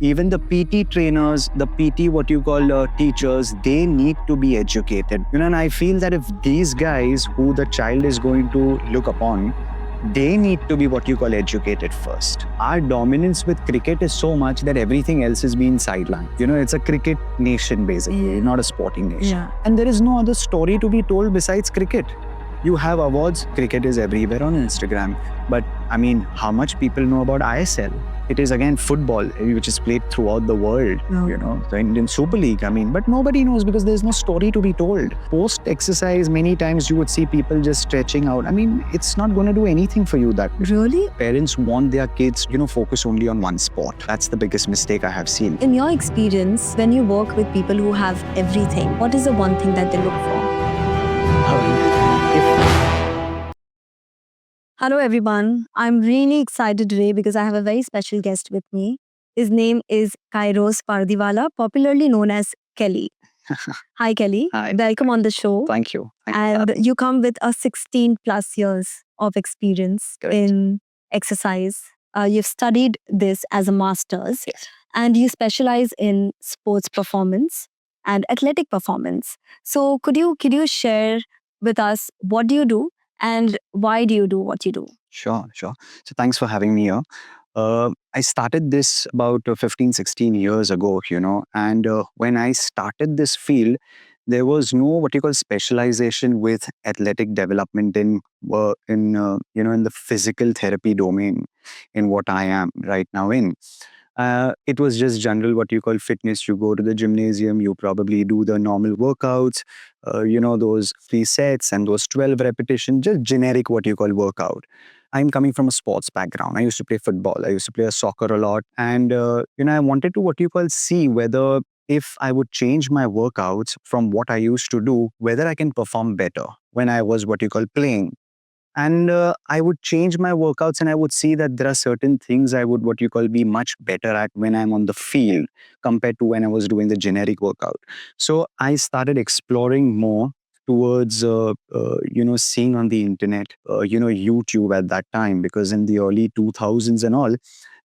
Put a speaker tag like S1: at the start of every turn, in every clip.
S1: even the PT trainers, the PT, what you call teachers, they need to be educated. And I feel that if these guys who the child is going to look upon, they need to be what you call educated first. Our dominance with cricket is so much that everything else is being sidelined. It's a cricket nation basically, not a sporting nation.
S2: Yeah.
S1: And there is no other story to be told besides cricket. You have awards, cricket is everywhere on Instagram. But how much people know about ISL? It is again football, which is played throughout the world, the Indian Super League. But nobody knows because there's no story to be told. Post exercise, many times you would see people just stretching out. It's not going to do anything for you that way.
S2: Really?
S1: Parents want their kids, focus only on one sport. That's the biggest mistake I have seen.
S2: In your experience, when you work with people who have everything, what is the one thing that they look for? Hello everyone, I'm really excited today because I have a very special guest with me. His name is Kayroze Pardiwalla, popularly known as Kelly. Hi Kelly.
S1: Hi.
S2: Welcome on the show.
S1: Thank you.
S2: And you come with a 16 plus years of experience
S1: Correct.
S2: in exercise. You've studied this as a master's.
S1: Yes.
S2: And you specialize in sports performance and athletic performance. So could you share with us what do you do and why do you do what you do?
S1: Sure. So thanks for having me here. I started this about 15, 16 years ago, and when I started this field, there was no what you call specialization with athletic development in the physical therapy domain in what I am right now in. It was just general what you call fitness. You go to the gymnasium, you probably do the normal workouts, those 3 sets and those 12 repetition, just generic what you call workout. I'm coming from a sports background. I used to play football. I used to play soccer a lot. And, I wanted to what you call see whether if I would change my workouts from what I used to do, whether I can perform better when I was what you call playing. And I would change my workouts and I would see that there are certain things I would what you call be much better at when I'm on the field compared to when I was doing the generic workout. So I started exploring more towards seeing on the internet, YouTube at that time, because in the early 2000s and all,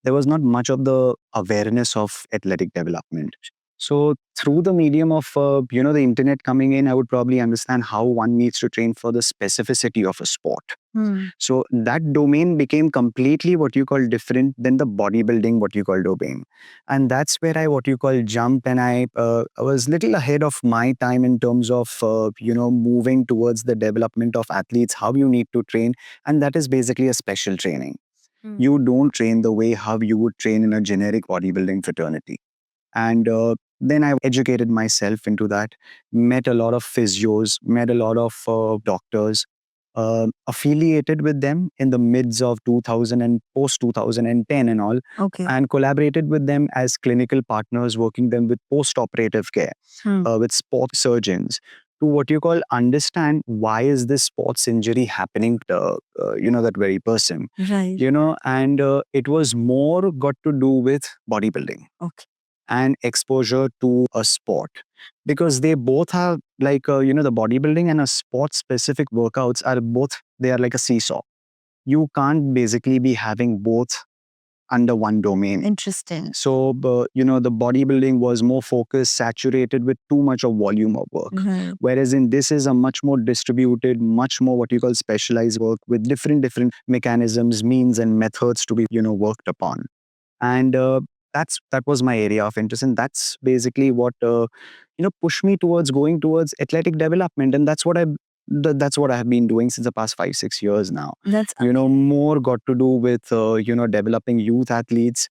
S1: there was not much of the awareness of athletic development. So through the medium of the internet coming in, I would probably understand how one needs to train for the specificity of a sport. So that domain became completely what you call different than the bodybuilding what you call domain. And that's where I what you call jumped, and I was little ahead of my time in terms of moving towards the development of athletes, how you need to train. And that is basically a special training. You don't train the way how you would train in a generic bodybuilding fraternity. And then I educated myself into that, met a lot of physios, met a lot of doctors, affiliated with them in the mids of 2000 and post 2010 and all, and collaborated with them as clinical partners, working them with post-operative care, with sports surgeons, to what you call understand why is this sports injury happening to that very person.
S2: Right.
S1: And it was more got to do with bodybuilding.
S2: Okay.
S1: And exposure to a sport, because they both have like the bodybuilding and a sport specific workouts are both, they are like a seesaw. You can't basically be having both under one domain.
S2: Interesting.
S1: So the bodybuilding was more focused, saturated with too much of volume of work, whereas in this is a much more distributed, much more what you call specialized work with different mechanisms, means and methods to be worked upon. And that was my area of interest, and that's basically what pushed me towards going towards athletic development. And that's what I have been doing since the past 5-6 years now.
S2: That's
S1: more got to do with developing youth athletes,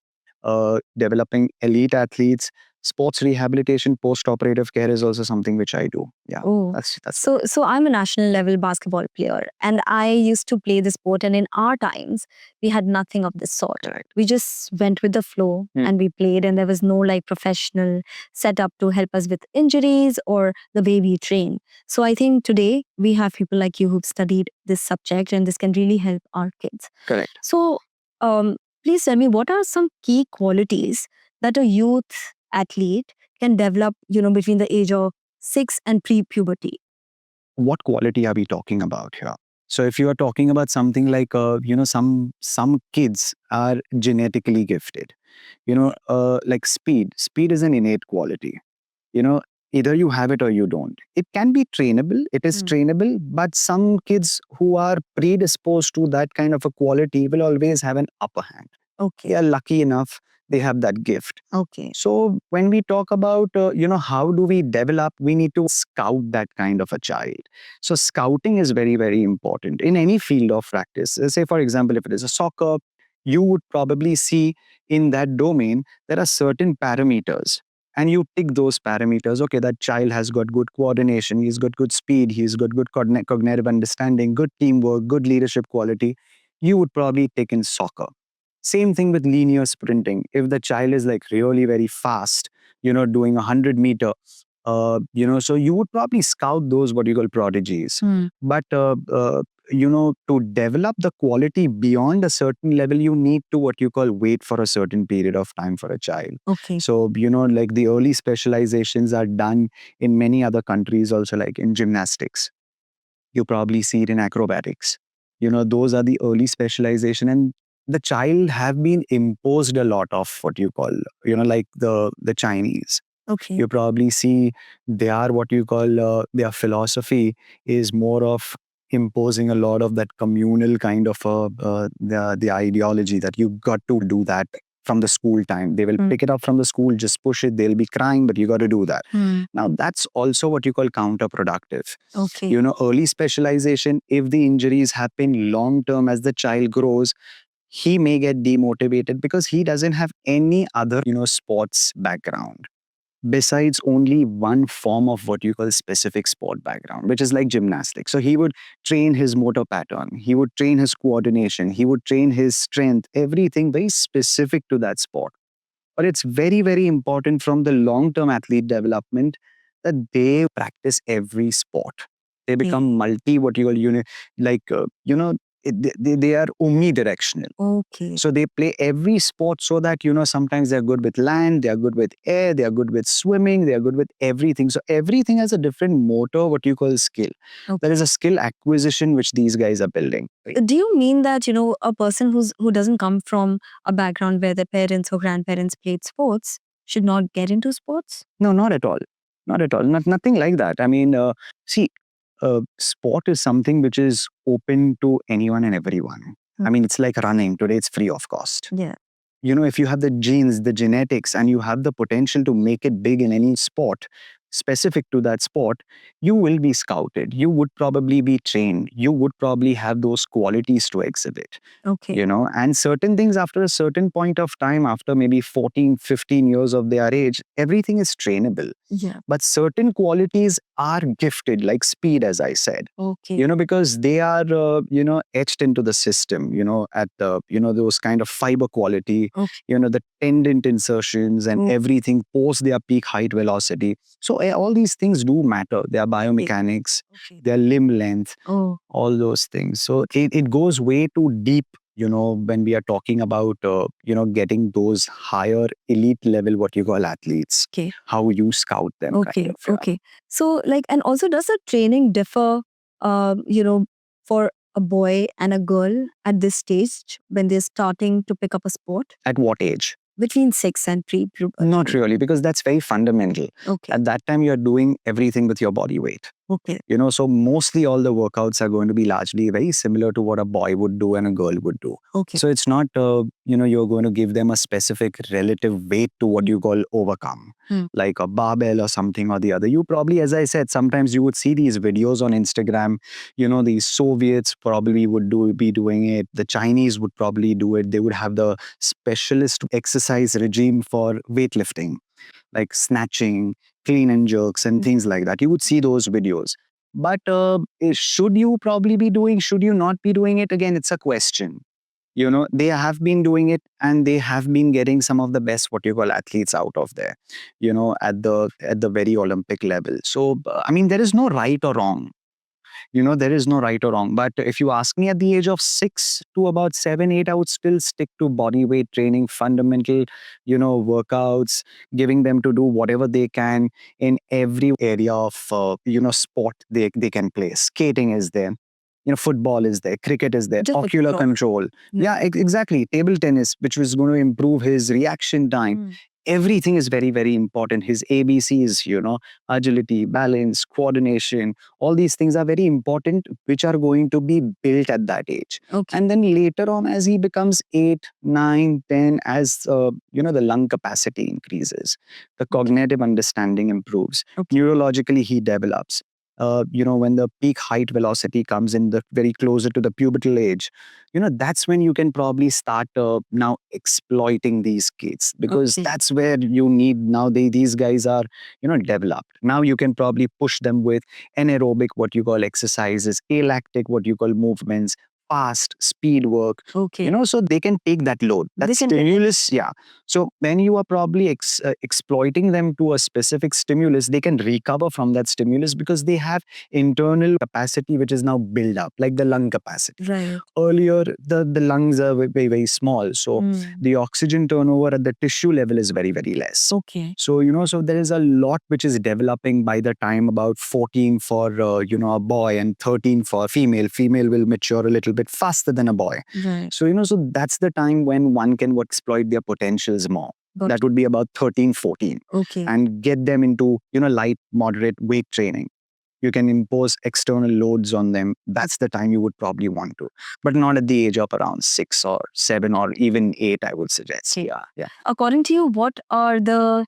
S1: developing elite athletes. Sports rehabilitation, post-operative care is also something which I do. Yeah.
S2: Oh.
S1: That's
S2: So I'm a national level basketball player, and I used to play the sport, and in our times we had nothing of this sort.
S1: Right.
S2: We just went with the flow and we played, and there was no like professional setup to help us with injuries or the way we train. So I think today we have people like you who've studied this subject, and this can really help our kids.
S1: correct.
S2: So please tell me, what are some key qualities that a youth athlete can develop, between the age of 6 and pre-puberty?
S1: What quality are we talking about here? So if you are talking about something like some kids are genetically gifted, Like speed is an innate quality. you know Either you have it or you don't. It can be trainable, it is trainable, but some kids who are predisposed to that kind of a quality will always have an upper hand. They are lucky enough, they have that gift. So when we talk about how do we develop, we need to scout that kind of a child. So scouting is very, very important in any field of practice. Say for example, if it is a soccer, you would probably see in that domain there are certain parameters, and you tick those parameters. Okay, that child has got good coordination, he's got good speed, he's got good cognitive understanding, good teamwork, good leadership quality. You would probably tick in soccer. Same thing with linear sprinting. If the child is like really very fast, doing 100 meter, so you would probably scout those what you call prodigies. But to develop the quality beyond a certain level, you need to what you call wait for a certain period of time for a child. So like the early specializations are done in many other countries also, like in gymnastics. You probably see it in acrobatics. Those are the early specialization, and the child have been imposed a lot of what you call, like the Chinese. You probably see they are what you call, their philosophy is more of imposing a lot of that communal kind of the ideology that you got to do that from the school time. They will pick it up from the school, just push it, they'll be crying, but you got to do that. Now that's also what you call counterproductive. Early specialization, if the injuries happen long term as the child grows, he may get demotivated because he doesn't have any other sports background besides only one form of what you call specific sport background, which is like gymnastics. So he would train his motor pattern, he would train his coordination, he would train his strength, everything very specific to that sport. But it's very, very important from the long term athlete development that they practice every sport. They become multi, what you call, like, they are omnidirectional. So they play every sport so that, sometimes they're good with land, they're good with air, they're good with swimming, they're good with everything. So everything has a different motor, what you call skill. There is a skill acquisition which these guys are building.
S2: Do you mean that, a person who doesn't come from a background where their parents or grandparents played sports should not get into sports?
S1: No, not at all. Not at all. Nothing like that. I mean, see, sport is something which is open to anyone and everyone. I mean, it's like running. Today, it's free of cost.
S2: Yeah.
S1: If you have the genes, the genetics, and you have the potential to make it big in any sport specific to that sport, you will be scouted. You would probably be trained. You would probably have those qualities to exhibit. And certain things after a certain point of time, after maybe 14, 15 years of their age, everything is trainable.
S2: Yeah.
S1: But certain qualities are gifted, like speed, as I said. Because they are, etched into the system, at the, those kind of fiber quality, the tendon insertions and everything post their peak height velocity. So all these things do matter. Their biomechanics, their limb length, all those things. So it goes way too deep, when we are talking about, getting those higher elite level, what you call athletes, how you scout them. Kind of, yeah.
S2: So and also does the training differ, for a boy and a girl at this stage when they're starting to pick up a sport?
S1: At what age?
S2: Between 6 and pre-puberty.
S1: Not really, because that's very fundamental. At that time, you're doing everything with your body weight. So mostly all the workouts are going to be largely very similar to what a boy would do and a girl would do. So it's not, you're going to give them a specific relative weight to what you call overcome, like a barbell or something or the other. You probably, as I said, sometimes you would see these videos on Instagram. These Soviets probably would be doing it. The Chinese would probably do it. They would have the specialist exercise regime for weightlifting, like snatching, clean and jerks, and things like that. You would see those videos. But should you probably be doing, should you not be doing it? Again, it's a question. They have been doing it and they have been getting some of the best, what you call, athletes out of there, at the very Olympic level. So, I mean, there is no right or wrong. There is no right or wrong. But if you ask me, at the age of 6 to about 7, 8, I would still stick to body weight training, fundamental, workouts, giving them to do whatever they can in every area of, sport they can play. Skating is there. football is there, cricket is there,
S2: Just
S1: ocular
S2: explore.
S1: control. Yeah, exactly. Table tennis, which was going to improve his reaction time. Everything is very, very important. His ABCs, agility, balance, coordination, all these things are very important, which are going to be built at that age.
S2: Okay.
S1: And then later on, as he becomes 8, 9, 10, as the lung capacity increases, the cognitive understanding improves. Neurologically, he develops. When the peak height velocity comes in the very closer to the pubertal age, that's when you can probably start now exploiting these kids, because that's where you need now these guys are developed. Now you can probably push them with anaerobic, what you call exercises, alactic, what you call movements, fast speed work. So they can take that load, that stimulus. Yeah. So when you are probably exploiting them to a specific stimulus, they can recover from that stimulus because they have internal capacity which is now built up, like the lung capacity.
S2: Right.
S1: Earlier, the lungs are very, very small. So the oxygen turnover at the tissue level is very, very less.
S2: Okay.
S1: So, so there is a lot which is developing by the time about 14 for, a boy and 13 for female. Female will mature a little bit faster than a boy.
S2: Right.
S1: So, so that's the time when one can exploit their potentials more. That would be about 13, 14.
S2: Okay.
S1: And get them into, light, moderate weight training. You can impose external loads on them. That's the time you would probably want to, but not at the age of around 6 or 7 or even 8, I would suggest.
S2: Okay.
S1: Yeah.
S2: According to you, what are the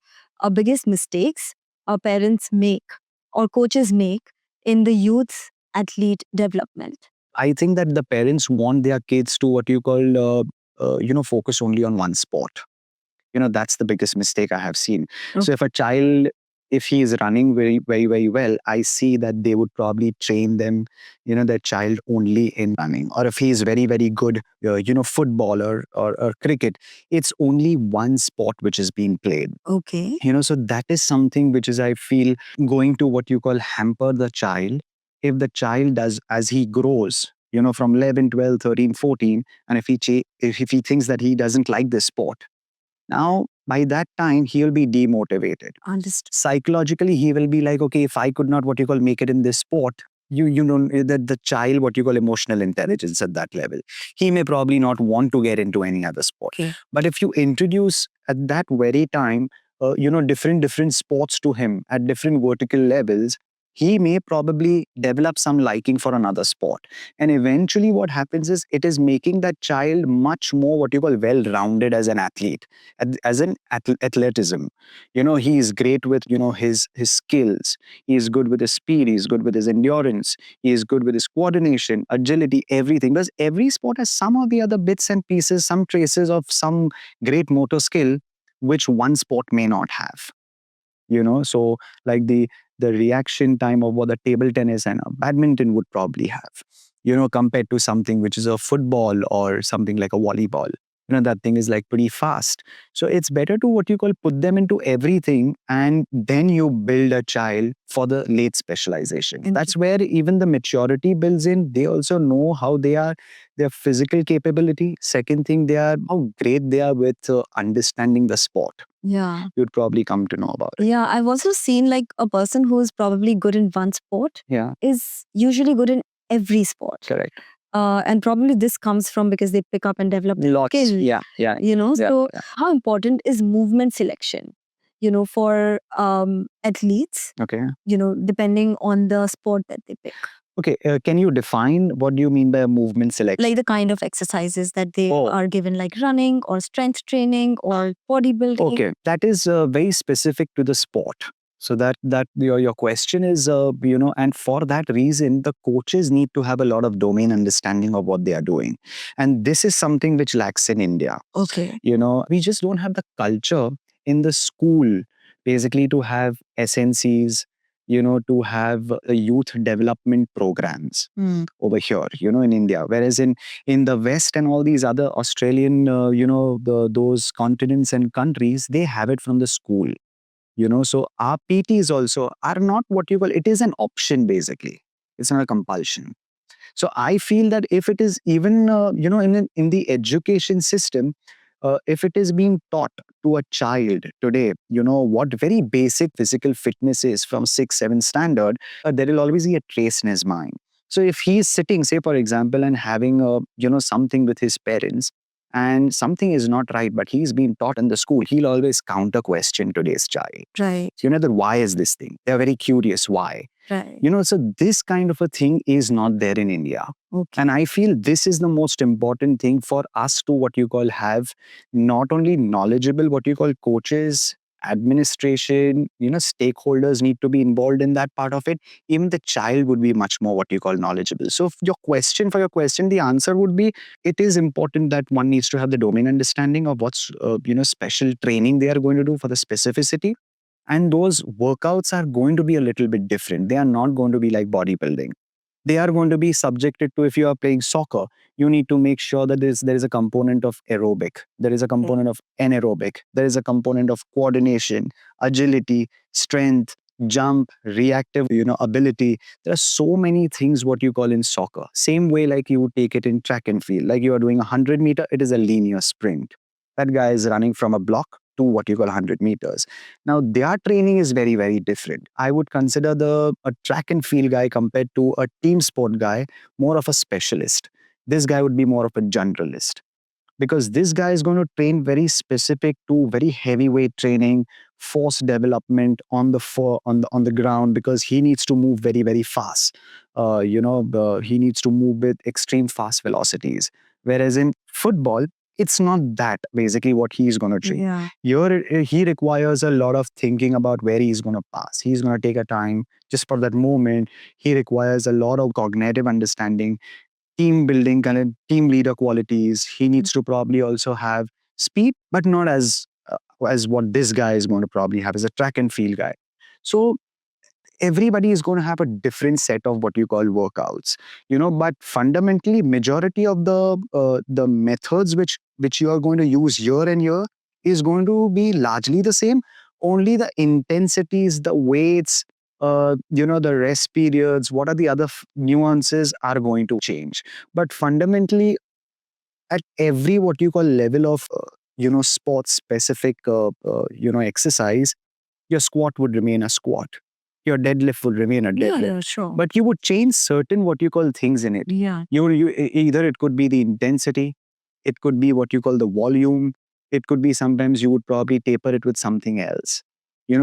S2: biggest mistakes our parents make or coaches make in the youth athlete development?
S1: I think that the parents want their kids to what you call, focus only on one sport. That's the biggest mistake I have seen. So if a child, if he is running very, very, very well, I see that they would probably train them, their child only in running. Or if he is very, very good, football or cricket, it's only one sport which is being played.
S2: Okay.
S1: So that is something which is, I feel, going to what you call hamper the child. If the child does, as he grows, from 11, 12, 13, 14, and if he thinks that he doesn't like this sport, now, by that time, he'll be demotivated.
S2: Understood.
S1: Psychologically, he will be like, okay, if I could not, what you call, make it in this sport, you know, the child, what you call emotional intelligence at that level, he may probably not want to get into any other sport.
S2: Okay.
S1: But if you introduce at that very time, different sports to him at different vertical levels, he may probably develop some liking for another sport. And eventually what happens is it is making that child much more what you call well-rounded as an athlete, as an athleticism. He is great with, his skills. He is good with his speed. He is good with his endurance. He is good with his coordination, agility, everything. Because every sport has some of the other bits and pieces, some traces of some great motor skill, which one sport may not have. So like the reaction time of what the table tennis and a badminton would probably have, compared to something which is a football or something like a volleyball. That thing is like pretty fast. So it's better to what you call put them into everything, and then you build a child for the late specialization. That's where even the maturity builds in. They also know how their physical capability. Second thing, how great they are with understanding the sport.
S2: Yeah.
S1: You'd probably come to know about it.
S2: Yeah, I've also seen like a person who's probably good in one sport is usually good in every sport.
S1: Correct.
S2: And probably this comes from because they pick up and develop
S1: Lots.
S2: skill.
S1: Yeah.
S2: So how important is movement selection, for athletes,
S1: Okay.
S2: depending on the sport that they pick?
S1: Okay, can you define what do you mean by movement selection?
S2: Like the kind of exercises that they are given, like running or strength training or bodybuilding.
S1: Okay, that is very specific to the sport. So that your question is, and for that reason, the coaches need to have a lot of domain understanding of what they are doing. And this is something which lacks in India.
S2: Okay.
S1: We just don't have the culture in the school, basically, to have SNCs, to have youth development programs over here, in India. Whereas in the West and all these other Australian, those continents and countries, they have it from the school. So our PTs also are not what you call, it is an option basically. It's not a compulsion. So I feel that if it is even, in the education system, if it is being taught to a child today, what very basic physical fitness is from 6, 7 standard, there will always be a trace in his mind. So if he's sitting, say for example, and having a something with his parents, and something is not right, but he's been taught in the school, he'll always counter question today's child.
S2: Right.
S1: That why is this thing? They're very curious why.
S2: Right.
S1: So this kind of a thing is not there in India.
S2: Okay.
S1: And I feel this is the most important thing for us to what you call have not only knowledgeable what you call coaches, administration, stakeholders need to be involved in that part of it. Even the child would be much more what you call knowledgeable. So for your question, the answer would be it is important that one needs to have the domain understanding of what's special training they are going to do for the specificity. And those workouts are going to be a little bit different. They are not going to be like bodybuilding. They are going to be subjected to, if you are playing soccer, you need to make sure that there is a component of aerobic, there is a component of anaerobic, there is a component of coordination, agility, strength, jump, reactive, ability. There are so many things what you call in soccer. Same way like you would take it in track and field. Like you are doing 100-meter, it is a linear sprint. That guy is running from a block to what you call 100 meters. Now, their training is very, very different. I would consider a track and field guy compared to a team sport guy more of a specialist. This guy would be more of a generalist, because this guy is going to train very specific to very heavyweight training, force development on the ground, because he needs to move very, very fast. He needs to move with extreme fast velocities. Whereas in football, it's not that basically what he's going to train.
S2: Yeah.
S1: Here, he requires a lot of thinking about where he's going to pass. He's going to take a time just for that moment. He requires a lot of cognitive understanding, team building, kind of team leader qualities. He needs to probably also have speed, but not as what this guy is going to probably have as a track and field guy. So everybody is going to have a different set of what you call workouts, but fundamentally majority of the methods which you are going to use year and year is going to be largely the same. Only the intensities, the weights, the rest periods, what are the other nuances are going to change. But fundamentally, at every what you call level of sports specific exercise, your squat would remain a squat, your deadlift would remain a deadlift.
S2: Yeah, sure.
S1: But you would change certain what you call things in it.
S2: Yeah.
S1: Either it could be the intensity, it could be what you call the volume, it could be sometimes you would probably taper it with something else.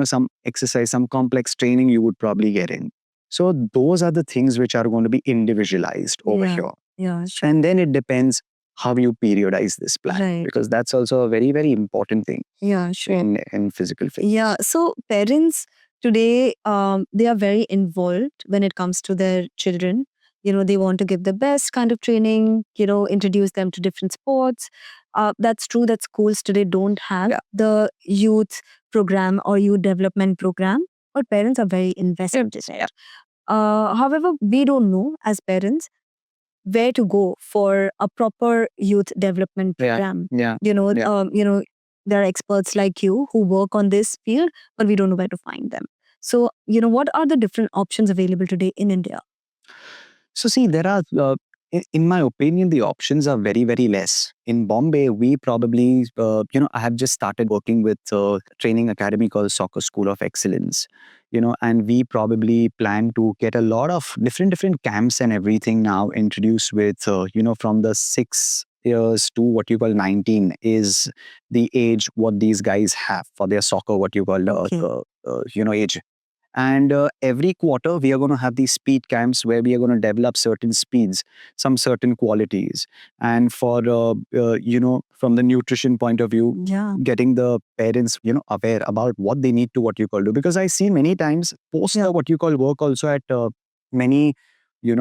S1: Some exercise, some complex training you would probably get in. So those are the things which are going to be individualized over here.
S2: Yeah, sure.
S1: And then it depends how you periodize this plan,
S2: Right.
S1: because that's also a very, very important thing
S2: Yeah, sure.
S1: in physical fitness.
S2: Yeah. So parents today, they are very involved when it comes to their children. They want to give the best kind of training, introduce them to different sports. That's true that schools today don't have the youth program or youth development program, but parents are very invested in it. However, we don't know as parents where to go for a proper youth development program.
S1: Yeah.
S2: There are experts like you who work on this field, but we don't know where to find them. So, what are the different options available today in India?
S1: So see, there are, in my opinion, the options are very, very less. In Bombay, we probably, I have just started working with a training academy called Soccer School of Excellence, and we probably plan to get a lot of different camps and everything now introduced with, from the 6 years to what you call 19 is the age what these guys have for their soccer, what you call, age. And every quarter, we are going to have these speed camps where we are going to develop certain speeds, some certain qualities. And for, from the nutrition point of view, getting the parents, aware about what they need to, what you call, do. Because I see many times post what you call work also at many,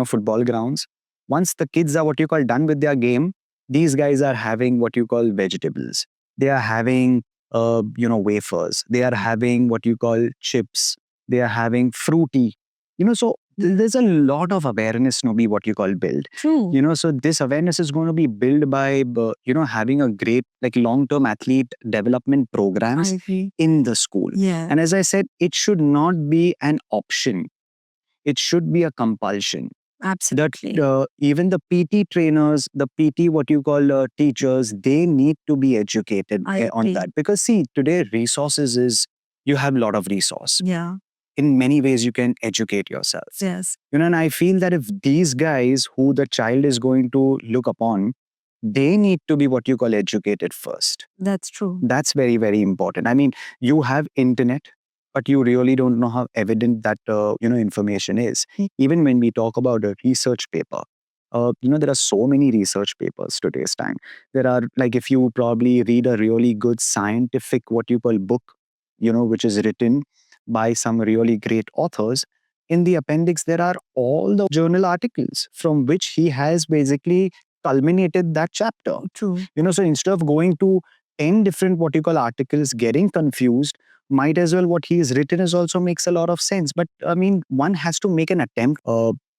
S1: football grounds. Once the kids are what you call done with their game, these guys are having what you call vegetables. They are having, wafers. They are having what you call chips. They are having fruity, so there's a lot of awareness to be what you call build.
S2: True.
S1: So this awareness is going to be built by, having a great like long-term athlete development programs in the school.
S2: Yeah.
S1: And as I said, it should not be an option. It should be a compulsion.
S2: Absolutely.
S1: That even the PT trainers, the PT, what you call teachers, they need to be educated on that. Because see, today resources is, you have a lot of resource.
S2: Yeah.
S1: in many ways you can educate yourself.
S2: Yes.
S1: And I feel that if these guys who the child is going to look upon, they need to be what you call educated first.
S2: That's true.
S1: That's very, very important. I mean, you have internet, but you really don't know how evident that information is. Even when we talk about a research paper, there are so many research papers today's time. There are, like, if you probably read a really good scientific what you call book, which is written by some really great authors. In the appendix, there are all the journal articles from which he has basically culminated that chapter.
S2: True.
S1: So instead of going to 10 different what you call articles, getting confused, might as well what he has written is also makes a lot of sense. But I mean, one has to make an attempt,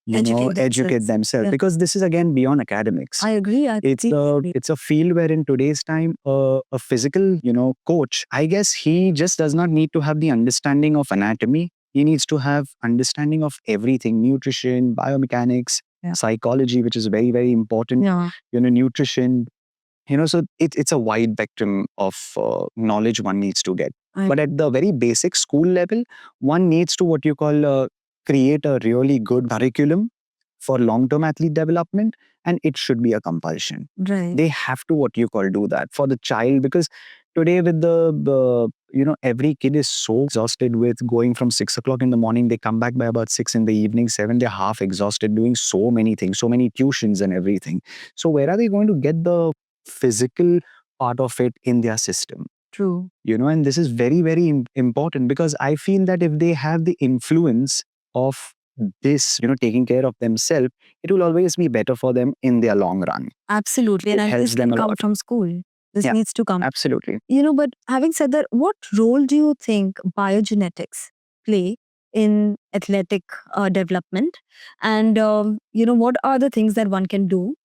S1: educate themselves,
S2: Yeah.
S1: because this is again beyond academics.
S2: I agree.
S1: It's a field where in today's time, a physical, coach, I guess he just does not need to have the understanding of anatomy. He needs to have understanding of everything: nutrition, biomechanics, psychology, which is very, very important.
S2: Yeah.
S1: Nutrition. So it's a wide spectrum of knowledge one needs to get. But at the very basic school level, one needs to what you call create a really good curriculum for long-term athlete development, and it should be a compulsion.
S2: Right.
S1: They have to what you call do that for the child, because today with every kid is so exhausted with going from 6 o'clock in the morning, they come back by about 6 in the evening, 7, they're half exhausted doing so many things, so many tuitions and everything. So where are they going to get the physical part of it in their system?
S2: True.
S1: And this is very, very important, because I feel that if they have the influence of this, taking care of themselves, it will always be better for them in their long run.
S2: Absolutely.
S1: It
S2: And
S1: helps
S2: this
S1: them
S2: can
S1: a
S2: come
S1: lot.
S2: from school. This
S1: Yeah,
S2: needs to come.
S1: Absolutely.
S2: But having said that, what role do you think biogenetics play in athletic development? And, what are the things that one can do?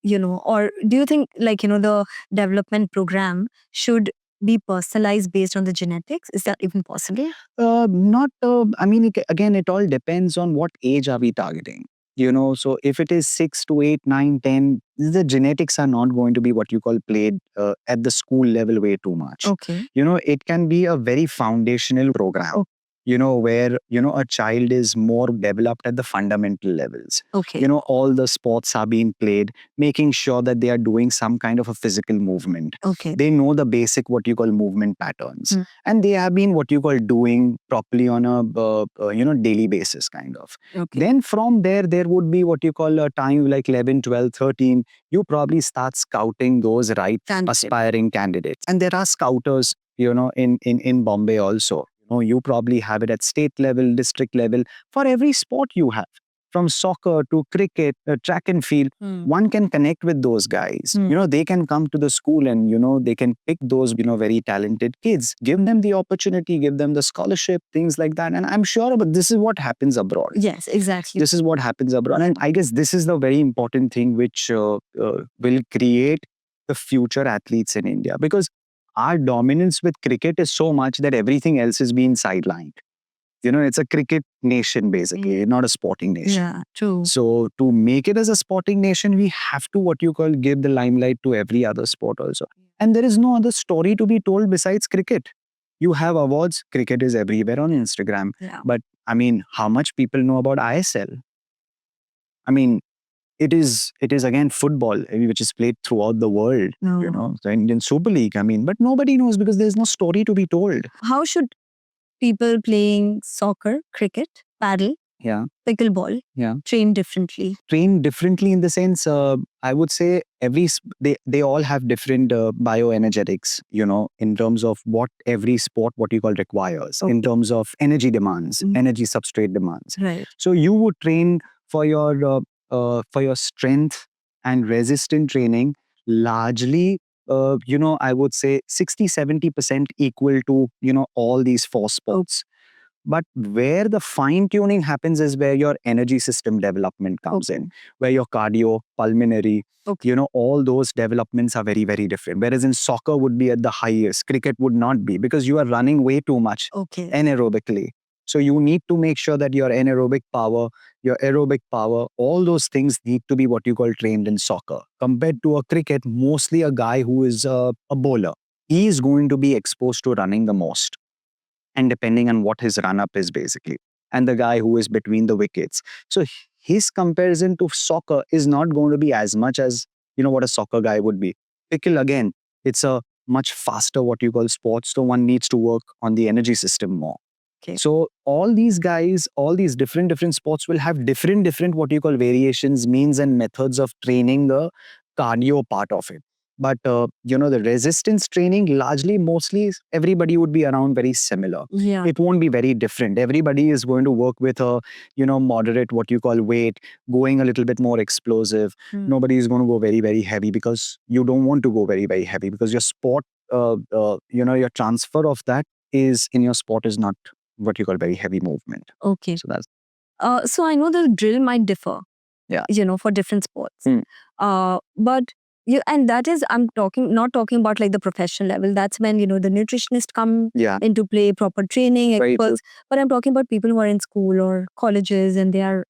S2: Or do you think, the development program should be personalized based on the genetics? Is that even possible?
S1: Not, I mean, again, it all depends on what age are we targeting. So if it is 6 to 8, 9, 10, the genetics are not going to be what you call played at the school level way too much.
S2: Okay.
S1: It can be a very foundational program.
S2: Okay.
S1: Where, a child is more developed at the fundamental levels.
S2: Okay.
S1: All the sports are being played, making sure that they are doing some kind of a physical movement.
S2: Okay.
S1: They know the basic what you call movement patterns. And they have been what you call doing properly on a, daily basis kind of.
S2: Okay.
S1: Then from there would be what you call a time like 11, 12, 13. You probably start scouting those right aspiring candidates. And there are scouters, in Bombay also. You probably have it at state level, district level, for every sport you have. From soccer to cricket, track and field, one can connect with those guys. They can come to the school and, they can pick those, very talented kids, give them the opportunity, give them the scholarship, things like that. And I'm sure, but this is what happens abroad.
S2: Yes, exactly.
S1: This is what happens abroad. And I guess this is the very important thing which will create the future athletes in India, because our dominance with cricket is so much that everything else is being sidelined. It's a cricket nation, basically, not a sporting nation.
S2: Yeah, true.
S1: So to make it as a sporting nation, we have to what you call give the limelight to every other sport also. And there is no other story to be told besides cricket. You have awards, cricket is everywhere on Instagram.
S2: Yeah.
S1: But I mean, how much people know about ISL? I mean, it is again football, which is played throughout the world.
S2: No.
S1: The Indian Super League. I mean, but nobody knows because there's no story to be told.
S2: How should people playing soccer, cricket, paddle,
S1: Yeah,
S2: pickleball
S1: yeah.
S2: train differently?
S1: Train differently in the sense, I would say they all have different bioenergetics, in terms of what every sport, what you call requires, in terms of energy demands, energy substrate demands.
S2: Right.
S1: So you would train for your strength and resistant training largely, I would say 60-70% equal to, all these four sports. But where the fine tuning happens is where your energy system development comes in, where your cardio, pulmonary, all those developments are very, very different. Whereas in soccer would be at the highest, cricket would not be, because you are running way too much anaerobically. So you need to make sure that your anaerobic power, your aerobic power, all those things need to be what you call trained in soccer. Compared to a cricket, mostly a guy who is a bowler, he is going to be exposed to running the most. and depending on what his run up is basically, and the guy who is between the wickets. So his comparison to soccer is not going to be as much as what a soccer guy would be. Pickle again, it's a much faster what you call sports, so one needs to work on the energy system more.
S2: Okay.
S1: So all these guys, all these different sports will have different what you call variations, means and methods of training the cardio part of it. But the resistance training, largely, mostly, everybody would be around very similar.
S2: Yeah.
S1: It won't be very different. Everybody is going to work with a moderate what you call weight, going a little bit more explosive. Nobody is going to go very heavy, because you don't want to go very heavy, because your sport, your transfer of that is in your sport is not what you call very heavy movement.
S2: Okay.
S1: So that's
S2: So I know the drill might differ.
S1: Yeah.
S2: For different sports. But and that is, I'm not talking about like the professional level. That's when the nutritionist come into play, proper training
S1: Very true.
S2: experts. But I'm talking about people who are in school or colleges and they are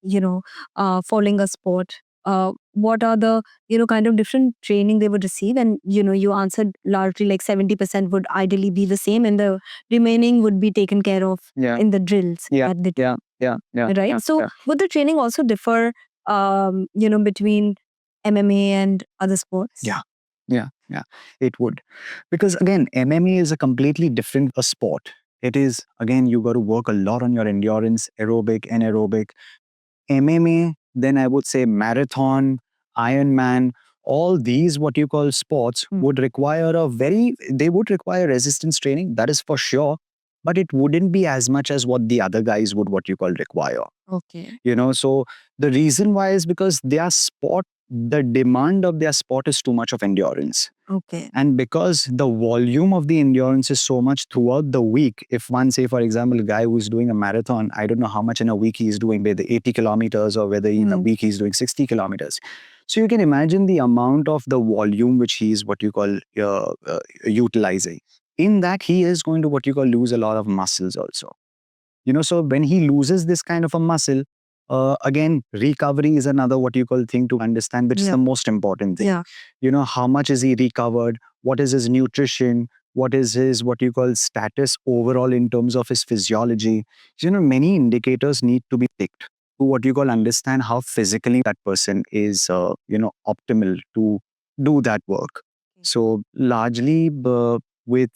S2: following a sport. What are the kind of different training they would receive? And you answered largely like 70% would ideally be the same, and the remaining would be taken care of in the drills. That they do. Right. So would the training also differ between MMA and other sports?
S1: Yeah, it would. Because again, MMA is a completely different sport. It is, again, you got to work a lot on your endurance, aerobic, anaerobic. MMA, then I would say marathon, Ironman, all these what you call sports would require they would require resistance training, that is for sure. But it wouldn't be as much as what the other guys would what you call require.
S2: Okay.
S1: So the reason why is because their sport, the demand of their sport is too much of endurance.
S2: Okay.
S1: And because the volume of the endurance is so much throughout the week, if one, say, for example, a guy who's doing a marathon, I don't know how much in a week he's doing, whether 80 kilometers or whether in a week he's doing 60 kilometers. So you can imagine the amount of the volume which he's what you call utilizing. In that, he is going to what you call lose a lot of muscles also. So when he loses this kind of a muscle, again, recovery is another what you call thing to understand, which is the most important thing. How much is he recovered? What is his nutrition? What is his what you call status overall in terms of his physiology? Many indicators need to be picked to what you call understand how physically that person is, optimal to do that work. So largely with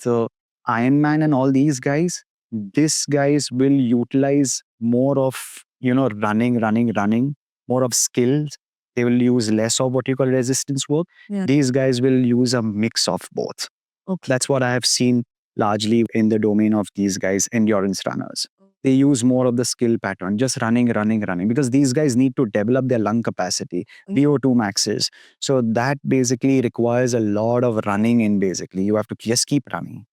S1: Ironman and all these guys, these guys will utilize more of running, more of skills. They will use less of what you call resistance work. These guys will use a mix of both. That's what I have seen largely in the domain of these guys, endurance runners. They use more of the skill pattern, just running, because these guys need to develop their lung capacity, VO2 maxes. So that basically requires a lot of running in basically. You have to just keep running.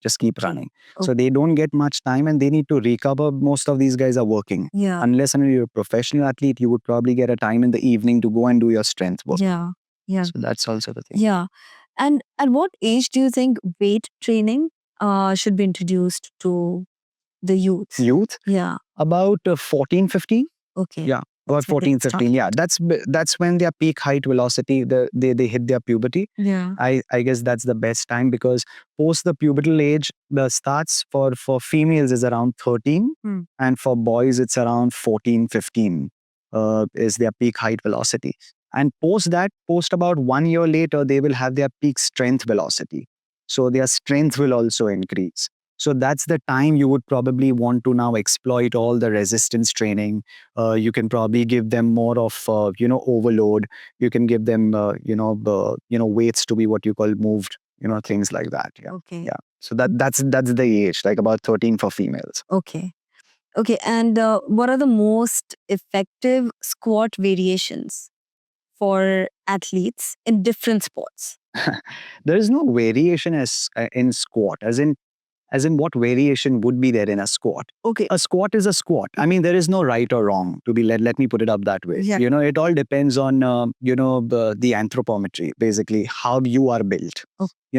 S1: So they don't get much time and they need to recover. Most of these guys are working. Unless you're a professional athlete, you would probably get a time in the evening to go and do your strength work. So that's also the thing.
S2: And at what age do you think weight training should be introduced to the youth?
S1: About 14, 15.
S2: Okay.
S1: Yeah, about 14, 15. Yeah, that's when their peak height velocity, they hit their puberty. I guess that's the best time, because post the pubertal age, the starts for females is around 13, and for boys it's around 14, 15 is their peak height velocity. And post about 1 year later, they will have their peak strength velocity. So their strength will also increase. So that's the time you would probably want to now exploit all the resistance training. You can probably give them more of overload. You can give them weights to be what you call moved. Things like that. Yeah.
S2: Okay.
S1: Yeah. So that's the age, like about 13 for females.
S2: Okay. And what are the most effective squat variations for athletes in different sports?
S1: There is no variation as in squat, as in what variation would be there in a squat.
S2: Okay.
S1: A squat is a squat. I mean, there is no right or wrong to be let me put it up that way.
S2: Yeah.
S1: It all depends on the anthropometry, basically how you are built.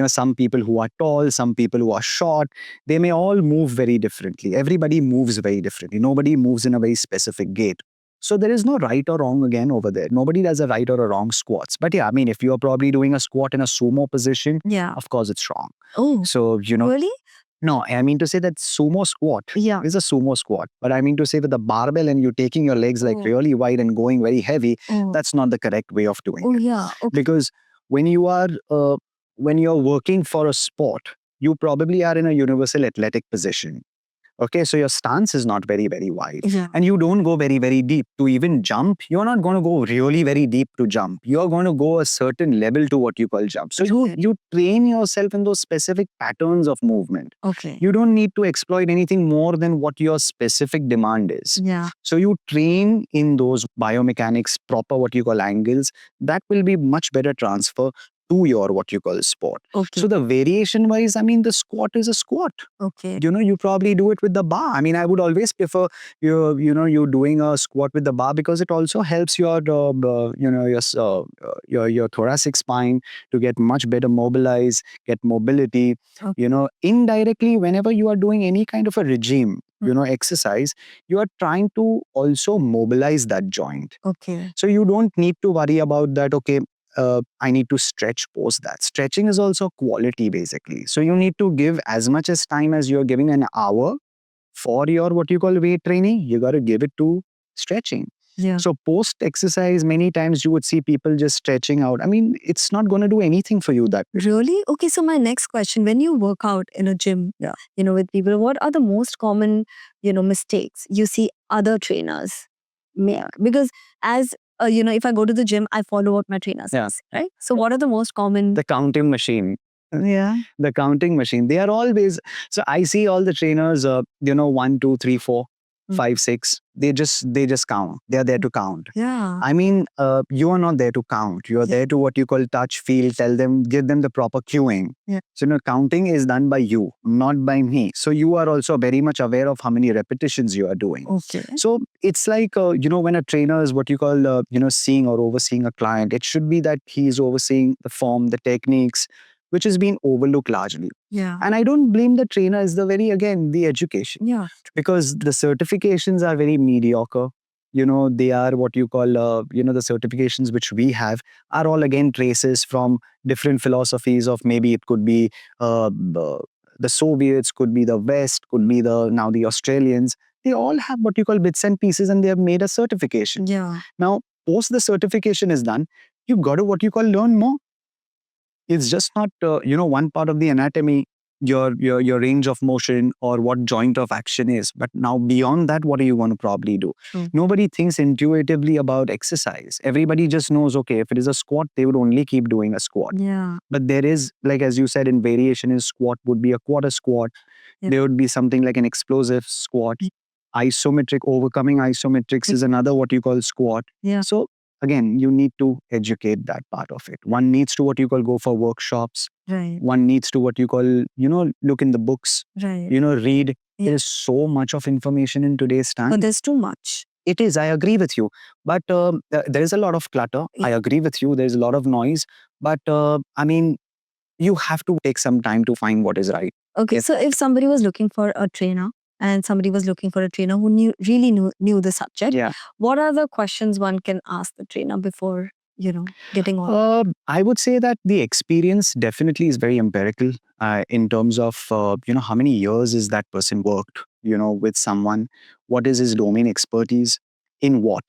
S1: Some people who are tall, some people who are short, they may all move very differently. Everybody moves very differently. Nobody moves in a very specific gait. So there is no right or wrong again over there. Nobody does a right or a wrong squats. But yeah, I mean, if you are probably doing a squat in a sumo position, of course it's wrong.
S2: Oh,
S1: so
S2: really?
S1: No, I mean to say that sumo squat is a sumo squat. But I mean to say with the barbell and you taking your legs like really wide and going very heavy, that's not the correct way of doing it.
S2: Yeah. Okay.
S1: Because when you are when you're working for a sport, you probably are in a universal athletic position. Okay, so your stance is not very, very wide.
S2: Yeah.
S1: And you don't go very, very deep. To even jump, you're not going to go really very deep to jump. You're going to go a certain level to what you call jump. So you train yourself in those specific patterns of movement.
S2: Okay.
S1: You don't need to exploit anything more than what your specific demand is.
S2: Yeah.
S1: So you train in those biomechanics, proper what you call angles. That will be much better transfer to your what you call sport.
S2: Okay.
S1: So the variation wise, I mean, the squat is a squat.
S2: Okay.
S1: You probably do it with the bar. I mean, I would always prefer you doing a squat with the bar because it also helps your your thoracic spine to get much better mobilized, get mobility.
S2: Okay.
S1: Indirectly, whenever you are doing any kind of a regime, exercise, you are trying to also mobilize that joint.
S2: Okay.
S1: So you don't need to worry about that. Okay, I need to stretch post that. Stretching is also quality basically. So you need to give as much as time as you're giving an hour for your what you call weight training. You got to give it to stretching.
S2: Yeah.
S1: So post exercise, many times you would see people just stretching out. I mean, it's not going to do anything for you that way.
S2: Really? Okay. So my next question: when you work out in a gym, with people, what are the most common, mistakes you see other trainers make? Because as if I go to the gym, I follow what my trainer says, right? So what are the most common?
S1: The counting machine.
S2: Yeah.
S1: The counting machine. They are always. So I see all the trainers. 1, 2, 3, 4, 5, 6. They just count. They are there to count.
S2: Yeah.
S1: I mean, you are not there to count. You are there to what you call touch, feel, tell them, give them the proper cueing.
S2: Yeah.
S1: So counting is done by you, not by me. So you are also very much aware of how many repetitions you are doing.
S2: Okay.
S1: So it's like when a trainer is what you call seeing or overseeing a client, it should be that he is overseeing the form, the techniques, which has been overlooked largely.
S2: Yeah.
S1: And I don't blame the trainer. It's the education.
S2: Yeah.
S1: Because the certifications are very mediocre. They are what you call, the certifications which we have are all again traces from different philosophies of maybe it could be the Soviets, could be the West, could be now the Australians. They all have what you call bits and pieces and they have made a certification.
S2: Yeah.
S1: Now, post the certification is done, you've got to what you call learn more. It's just not one part of the anatomy, your range of motion or what joint of action is, but now beyond that, what are you going to probably do? Nobody thinks intuitively about exercise. Everybody just knows, okay, if it is a squat, they would only keep doing a squat.
S2: Yeah.
S1: But there is, like as you said, in variation is squat would be a quarter squat. There would be something like an explosive squat. Isometric, overcoming isometrics is another what you call squat.
S2: Yeah.
S1: So again, you need to educate that part of it. One needs to what you call go for workshops.
S2: Right.
S1: One needs to what you call, look in the books,
S2: Right.
S1: read.
S2: Yeah.
S1: There is so much of information in today's time.
S2: But there's too much.
S1: It is, I agree with you. But there is a lot of clutter. I agree with you. There's a lot of noise. But I mean, you have to take some time to find what is right.
S2: Okay. So if somebody was looking for a trainer and somebody was looking for a trainer who really knew the subject, what are the questions one can ask the trainer before, getting on?
S1: I would say that the experience definitely is very empirical in terms of, how many years is that person worked, with someone? What is his domain expertise? In what?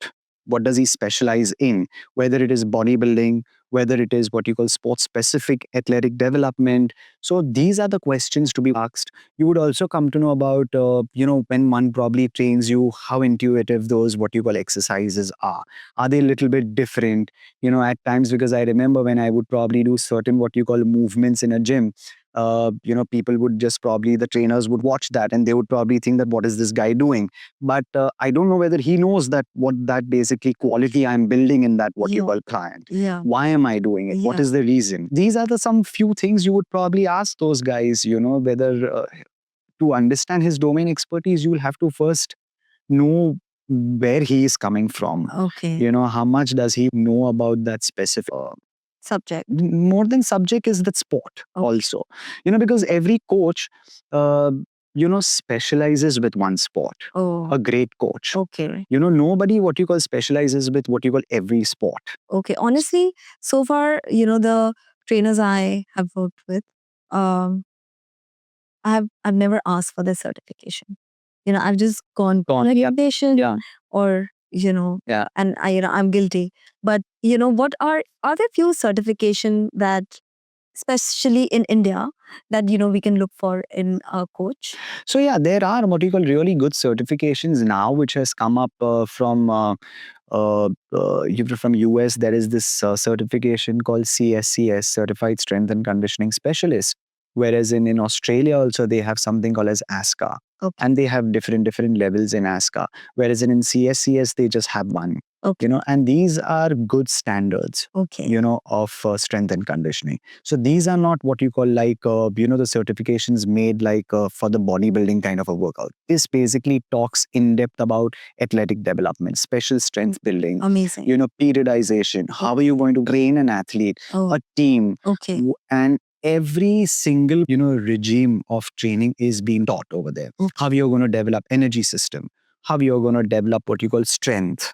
S1: What does he specialize in? Whether it is bodybuilding, whether it is what you call sports specific athletic development. So these are the questions to be asked. You would also come to know about, when one probably trains you, how intuitive those what you call exercises are. Are they a little bit different? At times, because I remember when I would probably do certain what you call movements in a gym, people would just probably, the trainers would watch that and they would probably think that what is this guy doing? But I don't know whether he knows that what that basically quality I'm building in that what you call client.
S2: Yeah.
S1: Why am I doing it? What is the reason? These are some few things you would probably ask those guys, whether to understand his domain expertise, you'll have to first know where he is coming from.
S2: Okay.
S1: How much does he know about that specific
S2: Subject.
S1: more than subject is that sport also. Because every coach, specializes with one sport.
S2: Oh.
S1: A great coach.
S2: Okay.
S1: Nobody what you call specializes with what you call every sport.
S2: Okay. Honestly, so far, the trainers I have worked with, I've never asked for this certification. I've just gone on rehabilitation, or and I'm guilty. But what are there few certification that, especially in India, that we can look for in a coach?
S1: So yeah, there are what you call really good certifications now, which has come up from from US. There is this certification called CSCS, Certified Strength and Conditioning Specialist. Whereas in Australia also they have something called as ASCA, and they have different levels in ASCA. Whereas in CSCS they just have one. And these are good standards, of strength and conditioning. So these are not what you call like, the certifications made like for the bodybuilding kind of a workout. This basically talks in depth about athletic development, special strength building,
S2: Amazing.
S1: Periodization. How are you going to train an athlete, a team, and every single regime of training is being taught over there. How you're going to develop energy system, how you're going to develop what you call strength,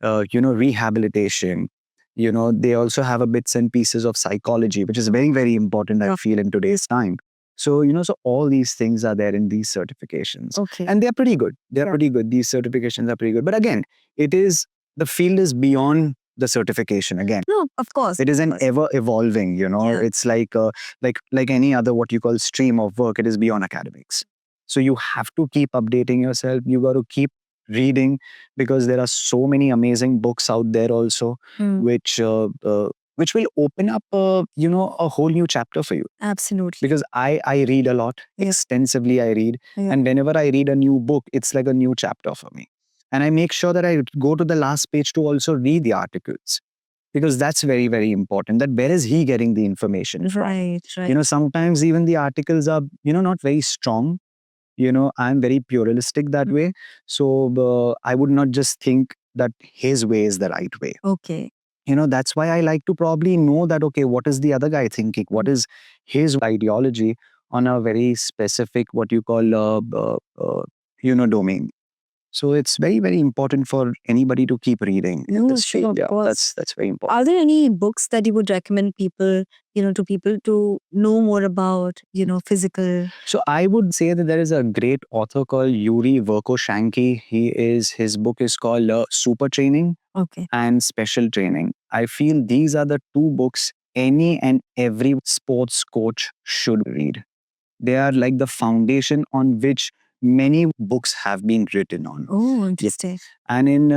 S1: rehabilitation. They also have a bits and pieces of psychology, which is very important, I feel, in today's time. So so all these things are there in these certifications, and they're pretty good. Pretty good. These certifications are pretty good. But again, the field is beyond the certification. Again,
S2: no, of course,
S1: it is an ever evolving. It's like any other what you call stream of work. It is beyond academics. So you have to keep updating yourself. You got to keep reading, because there are so many amazing books out there also, which will open up a whole new chapter for you.
S2: Absolutely.
S1: Because I read a lot, extensively I read, and whenever I read a new book, it's like a new chapter for me. And I make sure that I go to the last page to also read the articles, because that's very important, that where is he getting the information from.
S2: Right.
S1: Sometimes even the articles are not very strong. I'm very pluralistic that way. So I would not just think that his way is the right way. That's why I like to probably know that, okay, what is the other guy thinking? What is his ideology on a very specific, what you call, domain. So it's very important for anybody to keep reading in this field. Yeah, that's very important.
S2: Are there any books that you would recommend people, to people to know more about, physical?
S1: So I would say that there is a great author called Yuri Verkhoshansky. His book is called Super Training and Special Training. I feel these are the two books any and every sports coach should read. They are like the foundation on which many books have been written on.
S2: Oh, interesting.
S1: And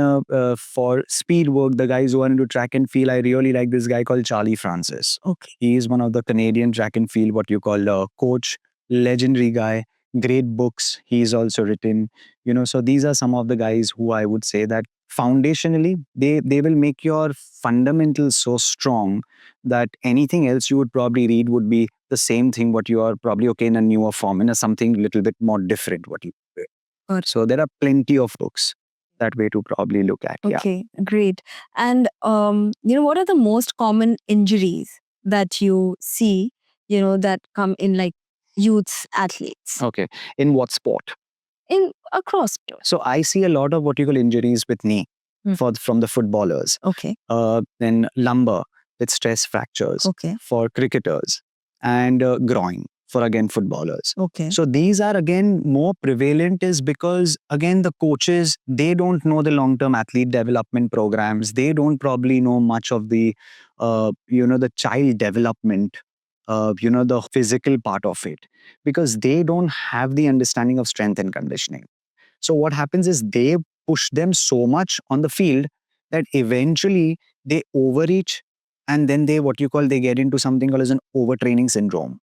S1: for speed work, the guys who are into track and field, I really like this guy called Charlie Francis. He is one of the Canadian track and field, what you call coach, legendary guy, great books he's also written. So these are some of the guys who I would say that foundationally, they will make your fundamentals so strong that anything else you would probably read would be the same thing, what you are probably okay in a newer form, in a something little bit more different, what you do. So there are plenty of books that way to probably look at.
S2: Okay, great. And what are the most common injuries that you see, that come in like youth athletes?
S1: Okay. In what sport?
S2: In across sport.
S1: So I see a lot of what you call injuries with knee from the footballers. Then lumbar with stress fractures for cricketers, and groin for again footballers. So these are again more prevalent is because again the coaches, they don't know the long-term athlete development programs. They don't probably know much of the the child development, the physical part of it, because they don't have the understanding of strength and conditioning. So what happens is they push them so much on the field that eventually they overreach, and then they get into something called as an overtraining syndrome.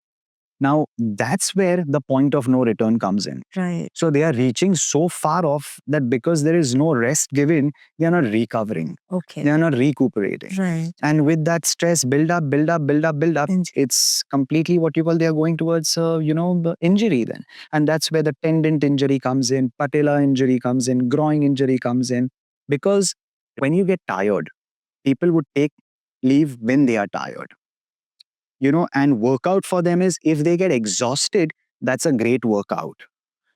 S1: Now that's where the point of no return comes in.
S2: Right.
S1: So they are reaching so far off that because there is no rest given, they are not recovering. They are not recuperating.
S2: Right.
S1: And with that stress build up, it's completely what you call they are going towards, the injury then. And that's where the tendon injury comes in, patella injury comes in, groin injury comes in. Because when you get tired, people would take leave when they are tired. And workout for them is if they get exhausted, that's a great workout.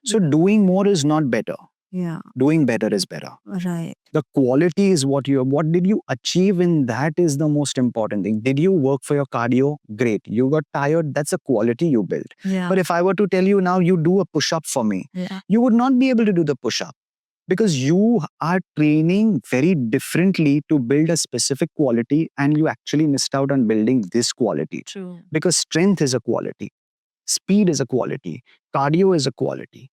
S1: So doing more is not better.
S2: Yeah.
S1: Doing better is better.
S2: Right.
S1: The quality is what did you achieve in that is the most important thing. Did you work for your cardio? Great. You got tired? That's a quality you built.
S2: Yeah.
S1: But if I were to tell you now, you do a push-up for me, you would not be able to do the push-up because you are training very differently to build a specific quality, and you actually missed out on building this quality.
S2: True.
S1: Because strength is a quality, speed is a quality, cardio is a quality.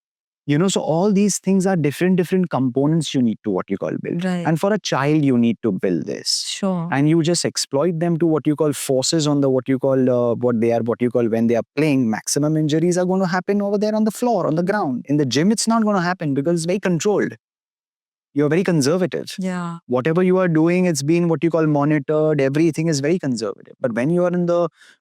S1: So all these things are different components you need to what you call build.
S2: Right.
S1: And for a child, you need to build this.
S2: Sure.
S1: And you just exploit them to what you call forces on the what you call when they are playing. Maximum injuries are going to happen over there on the floor, on the ground. In the gym, it's not going to happen because it's very controlled. You're very conservative.
S2: Yeah.
S1: Whatever you are doing, it's been what you call monitored. Everything is very conservative. But when you are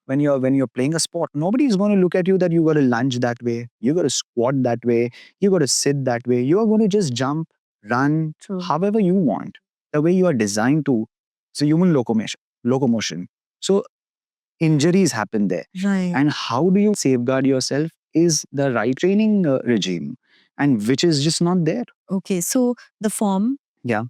S1: when you're playing a sport, nobody is going to look at you that you got to lunge that way, you got to squat that way, you got to sit that way. You are going to just jump, run,
S2: True.
S1: however you want, the way you are designed to. So human locomotion. So injuries happen there.
S2: Right.
S1: And how do you safeguard yourself is the right training regime, and which is just not there.
S2: Okay, so the form.
S1: Yeah.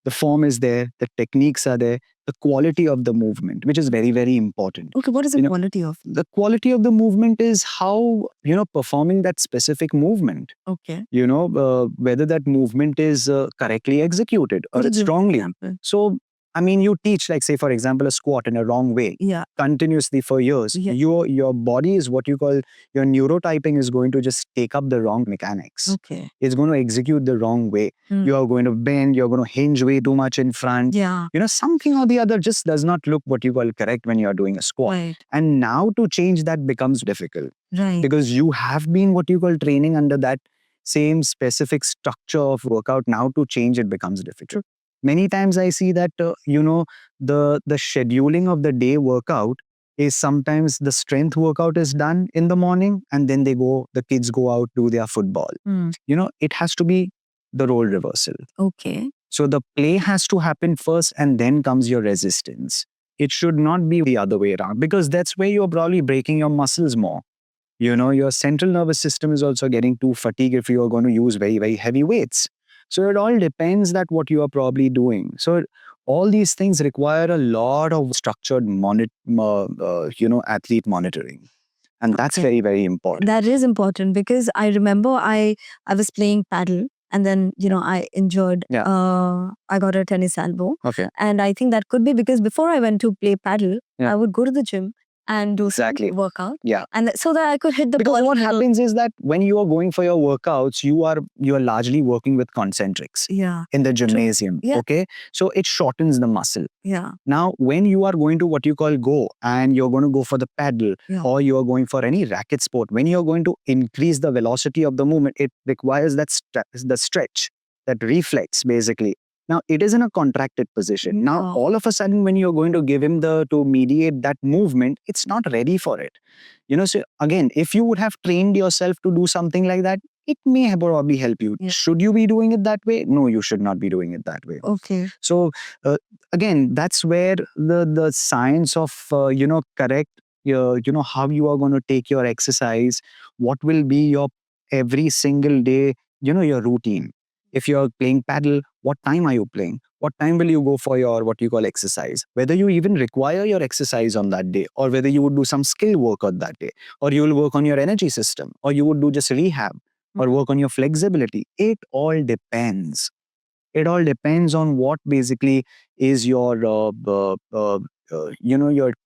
S1: The form is there, the techniques are there, the quality of the movement, which is very, very important.
S2: Okay, what is the quality of?
S1: The quality of the movement is how, performing that specific movement.
S2: Okay.
S1: Whether that movement is correctly executed or it's strongly. So, you teach, like, say, for example, a squat in a wrong way.
S2: Yeah.
S1: Continuously for years.
S2: Yeah.
S1: Your body is what you call, your neurotyping is going to just take up the wrong mechanics.
S2: Okay.
S1: It's going to execute the wrong way. You are going to bend, you're going to hinge way too much in front.
S2: Yeah.
S1: Something or the other just does not look what you call correct when you're doing a squat.
S2: Right.
S1: And now to change that becomes difficult.
S2: Right.
S1: Because you have been what you call training under that same specific structure of workout. Now to change it becomes difficult. Many times I see that, the scheduling of the day workout is sometimes the strength workout is done in the morning and then the kids go out, do their football. It has to be the role reversal.
S2: Okay.
S1: So the play has to happen first and then comes your resistance. It should not be the other way around because that's where you're probably breaking your muscles more. Your central nervous system is also getting too fatigued if you are going to use very, very heavy weights. So it all depends that what you are probably doing. So all these things require a lot of structured athlete monitoring. And that's very, very important.
S2: That is important because I remember I was playing paddle and then, I injured, I got a tennis elbow.
S1: Okay.
S2: And I think that could be because before I went to play paddle, I would go to the gym and do some workout.
S1: Yeah.
S2: And so that I could hit the ball.
S1: Because what happens is that when you are going for your workouts, you are largely working with concentrics in the gymnasium.
S2: Yeah.
S1: Okay. So it shortens the muscle.
S2: Yeah.
S1: Now, when you are going to what you call go and you're going to go for the paddle or you're going for any racket sport, when you're going to increase the velocity of the movement, it requires that the stretch, that reflex basically. Now, it is in a contracted position. Now, all of a sudden, when you're going to give him to mediate that movement, it's not ready for it. So again, if you would have trained yourself to do something like that, it may have probably help you.
S2: Yeah.
S1: Should you be doing it that way? No, you should not be doing it that way.
S2: Okay.
S1: So again, that's where the science of, correct, how you are going to take your exercise, what will be your every single day, your routine. If you're playing paddle, what time are you playing? What time will you go for your what you call exercise? Whether you even require your exercise on that day, or whether you would do some skill work on that day, or you will work on your energy system, or you would do just rehab, or work on your flexibility. It all depends. It all depends on what basically is your, your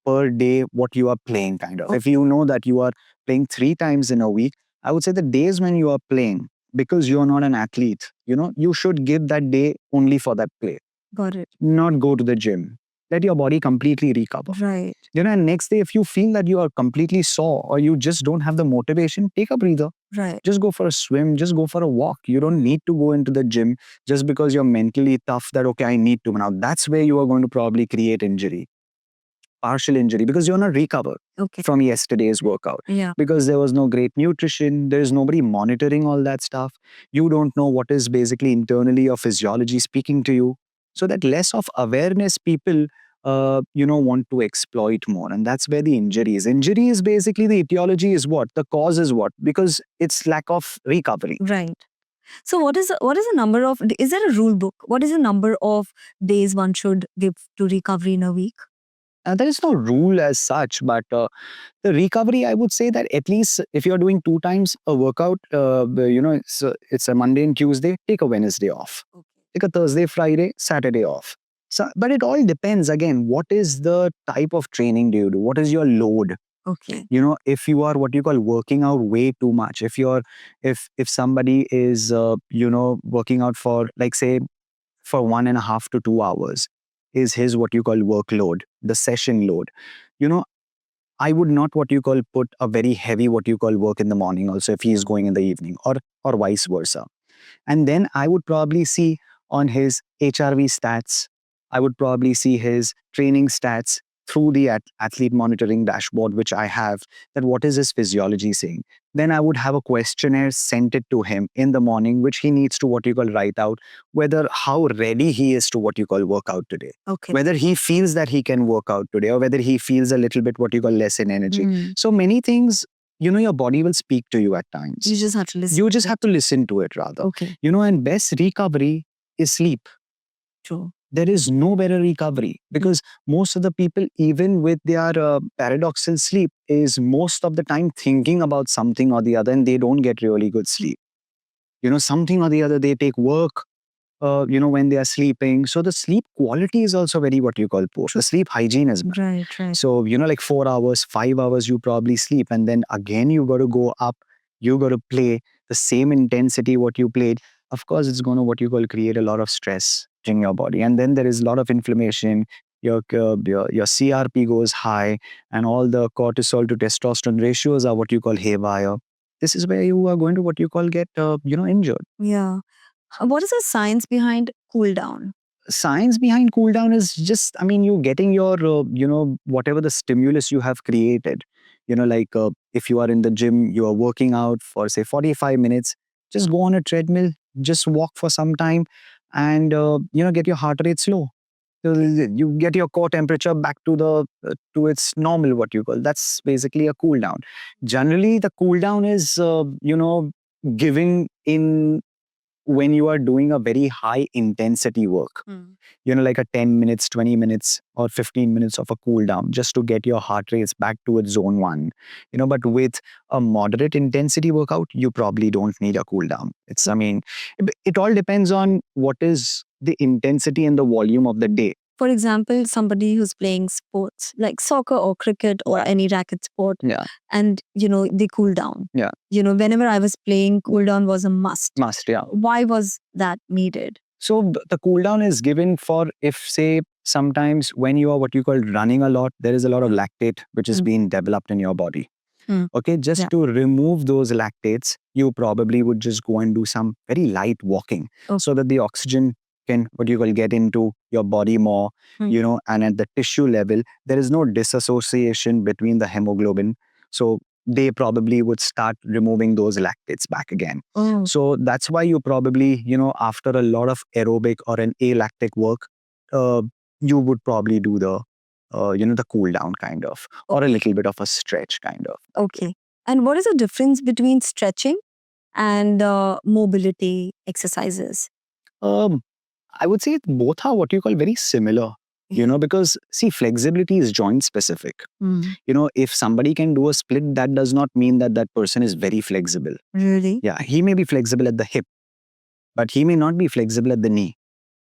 S1: per day, what you are playing kind of. If you know that you are playing 3 times in a week, I would say the days when you are playing, because you're not an athlete, you should give that day only for that play.
S2: Got it.
S1: Not go to the gym. Let your body completely recover.
S2: Right.
S1: And next day, if you feel that you are completely sore or you just don't have the motivation, take a breather.
S2: Right.
S1: Just go for a swim, just go for a walk. You don't need to go into the gym just because you're mentally tough that, okay, I need to. Now, that's where you are going to probably create injury. Partial injury, because you're not recovered from yesterday's workout.
S2: Yeah.
S1: Because there was no great nutrition, there's nobody monitoring all that stuff. You don't know what is basically internally your physiology speaking to you. So that less of awareness people, want to exploit more. And that's where the injury is. Injury is basically the etiology is what? The cause is what? Because it's lack of recovery.
S2: Right. So what is the number of, is there a rule book? What is the number of days one should give to recovery in a week?
S1: There is no rule as such, but the recovery, I would say that at least if you're doing 2 times a workout, it's a Monday and Tuesday, take a Wednesday off.
S2: Okay.
S1: Take a Thursday, Friday, Saturday off. So, but it all depends again. What is the type of training do you do? What is your load?
S2: Okay.
S1: If you are what you call working out way too much, if somebody is working out for, like, say, for 1.5 to 2 hours is his what you call workload, the session load. You know, I would not what you call put a very heavy what you call work in the morning also if he is going in the evening, or vice versa. And then I would probably see on his HRV stats, I would probably see his training stats through the athlete monitoring dashboard, which I have, that what is his physiology saying. Then I would have a questionnaire sent it to him in the morning, which he needs to what you call write out, whether how ready he is to what you call work out today.
S2: Okay.
S1: Whether he feels that he can work out today, or whether he feels a little bit what you call less in energy. So many things, your body will speak to you at times.
S2: You just have to listen.
S1: You just have to listen to it rather.
S2: Okay.
S1: And best recovery is sleep.
S2: True.
S1: There is no better recovery, because most of the people, even with their paradoxal sleep, is most of the time thinking about something or the other, and they don't get really good sleep. Something or the other, they take work, when they are sleeping. So the sleep quality is also very what you call poor. The sleep hygiene is bad.
S2: Right.
S1: So, like 4 hours, 5 hours, you probably sleep. And then again, you got to go up, you got to play the same intensity what you played. Of course, it's going to what you call create a lot of stress in your body. And then there is a lot of inflammation. Your CRP goes high, and all the cortisol to testosterone ratios are what you call haywire. This is where you are going to what you call get, injured.
S2: Yeah. What is the science behind cool down?
S1: Science behind cool down is just, you getting your, whatever the stimulus you have created. If you are in the gym, you are working out for, say, 45 minutes, just go on a treadmill, just walk for some time, and, get your heart rate slow. So you get your core temperature back to to its normal, what you call. That's basically a cool down. Generally, the cool down is, giving in when you are doing a very high intensity work, like a 10 minutes, 20 minutes, or 15 minutes of a cool down, just to get your heart rates back to its zone 1. But with a moderate intensity workout, you probably don't need a cool down. It all depends on what is the intensity and the volume of the day.
S2: For example, somebody who's playing sports like soccer or cricket or any racket sport,
S1: Yeah.
S2: and they cool down.
S1: Yeah.
S2: Whenever I was playing, cool down was a must.
S1: Yeah.
S2: Why was that needed?
S1: So the cool down is given for, if, say, sometimes when you are what you call running a lot, there is a lot of lactate which is being developed in your body. Okay, just to remove those lactates, you probably would just go and do some very light walking, so that the oxygen can what you call get into your body more, and at the tissue level, there is no disassociation between the hemoglobin. So they probably would start removing those lactates back again. So that's why you probably, after a lot of aerobic or an alactic work, you would probably do the cool down kind of, or a little bit of a stretch kind of.
S2: Okay. And what is the difference between stretching and mobility exercises?
S1: I would say both are what you call very similar, because see, flexibility is joint specific. If somebody can do a split, that does not mean that that person is very flexible.
S2: Really?
S1: Yeah, he may be flexible at the hip, but he may not be flexible at the knee.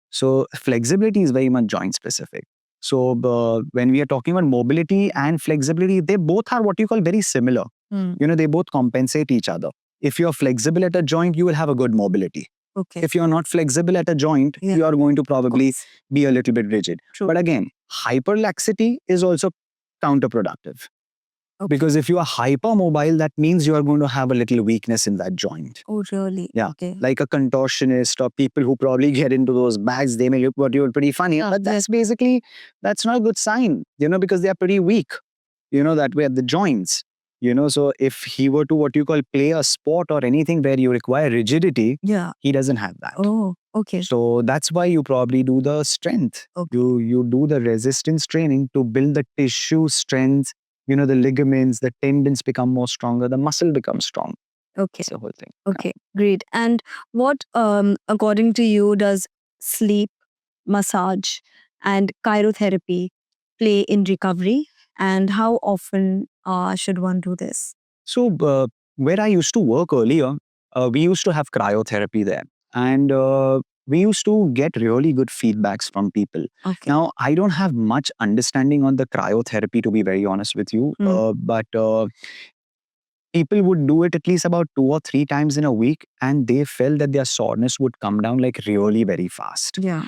S1: So flexibility is very much joint specific. So when we are talking about mobility and flexibility, they both are what you call very similar. They both compensate each other. If you're flexible at a joint, you will have a good mobility.
S2: Okay.
S1: If you're not flexible at a joint, you are going to probably be a little bit rigid.
S2: True.
S1: But again, hyperlaxity is also counterproductive. Because if you are hypermobile, that means you are going to have a little weakness in that joint.
S2: Oh, really?
S1: Yeah.
S2: Okay.
S1: Like a contortionist or people who probably get into those bags, they may look what you're pretty funny. But that's basically, that's not a good sign, because they are pretty weak, that way at the joints. So if he were to what you call play a sport or anything where you require rigidity, he doesn't have that.
S2: Oh, okay.
S1: So that's why you probably do the strength.
S2: Okay.
S1: You do the resistance training to build the tissue strength, the ligaments, the tendons become more stronger, the muscle becomes strong.
S2: Okay.
S1: That's the whole thing.
S2: Okay, great. And what, according to you, does sleep, massage, and chirotherapy play in recovery? And how often should one do this?
S1: So, where I used to work earlier, we used to have cryotherapy there. And we used to get really good feedbacks from people.
S2: Okay.
S1: Now, I don't have much understanding on the cryotherapy, to be very honest with you. But people would do it at least about 2 or 3 times in a week, and they felt that their soreness would come down like really very fast.
S2: Yeah.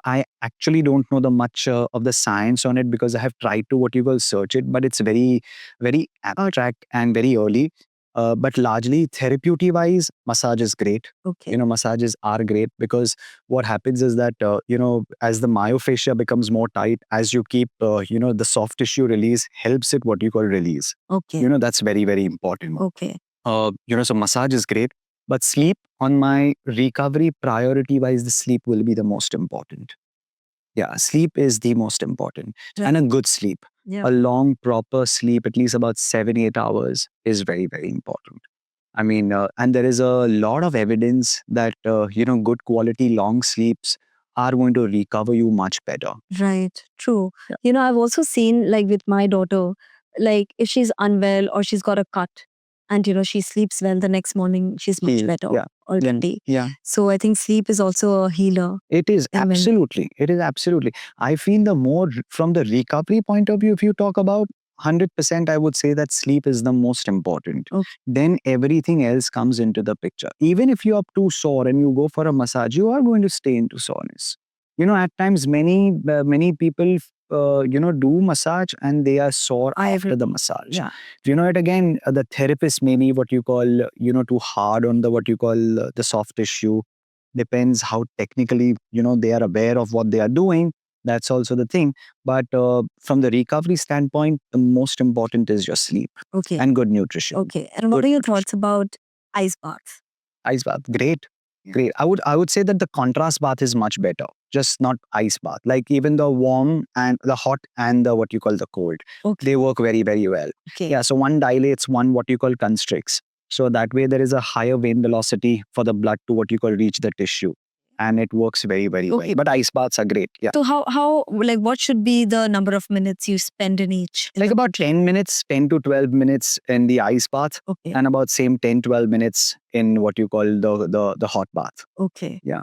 S1: I actually don't know the much of the science on it because I have tried to what you call search it, but it's very very abstract and very early. But largely therapeutic wise, massage is great.
S2: Okay.
S1: Massages are great because what happens is that as the myofascia becomes more tight, as you keep the soft tissue release helps it what you call release.
S2: Okay.
S1: That's very very important.
S2: Okay.
S1: So massage is great, but sleep on my recovery priority wise, the sleep will be the most important. Yeah, sleep is the most important.
S2: Right.
S1: And a good sleep.
S2: Yeah.
S1: A long, proper sleep, at least about 7, 8 hours, is very, very important. I mean, and there is a lot of evidence that, good quality long sleeps are going to recover you much better.
S2: Right. True.
S1: Yeah.
S2: I've also seen, like, with my daughter, like, if she's unwell or she's got a cut and, she sleeps well, the next morning she's much
S1: Healed.
S2: better
S1: Yeah.
S2: already.
S1: Yeah.
S2: So I think sleep is also a healer.
S1: It is
S2: And when-
S1: absolutely. It is absolutely. I feel the more from the recovery point of view, if you talk about 100%, I would say that sleep is the most important.
S2: Okay.
S1: Then everything else comes into the picture. Even if you're too sore and you go for a massage, you are going to stay into soreness. At times many people do massage and they are sore after the massage.
S2: Yeah.
S1: It again, the therapist may be what you call too hard on the what you call the soft tissue. Depends how technically they are aware of what they are doing. That's also the thing. But from the recovery standpoint, the most important is your sleep.
S2: Okay.
S1: And good nutrition.
S2: Okay. And what
S1: Good
S2: are your
S1: nutrition.
S2: thoughts about ice baths?
S1: Ice bath, great. Great. I would say that the contrast bath is much better. Just not ice bath. Like even the warm and the hot and the what you call the cold.
S2: Okay.
S1: They work very, very well.
S2: Okay.
S1: Yeah. So one dilates, one what you call constricts. So that way there is a higher vein velocity for the blood to what you call reach the tissue. And it works very, very well. But ice baths are great. Yeah.
S2: So how like what should be the number of minutes you spend in each?
S1: Like about 10 minutes, 10 to 12 minutes in the ice bath.
S2: Okay.
S1: And about same 10, 12 minutes in what you call the hot bath.
S2: Okay.
S1: Yeah.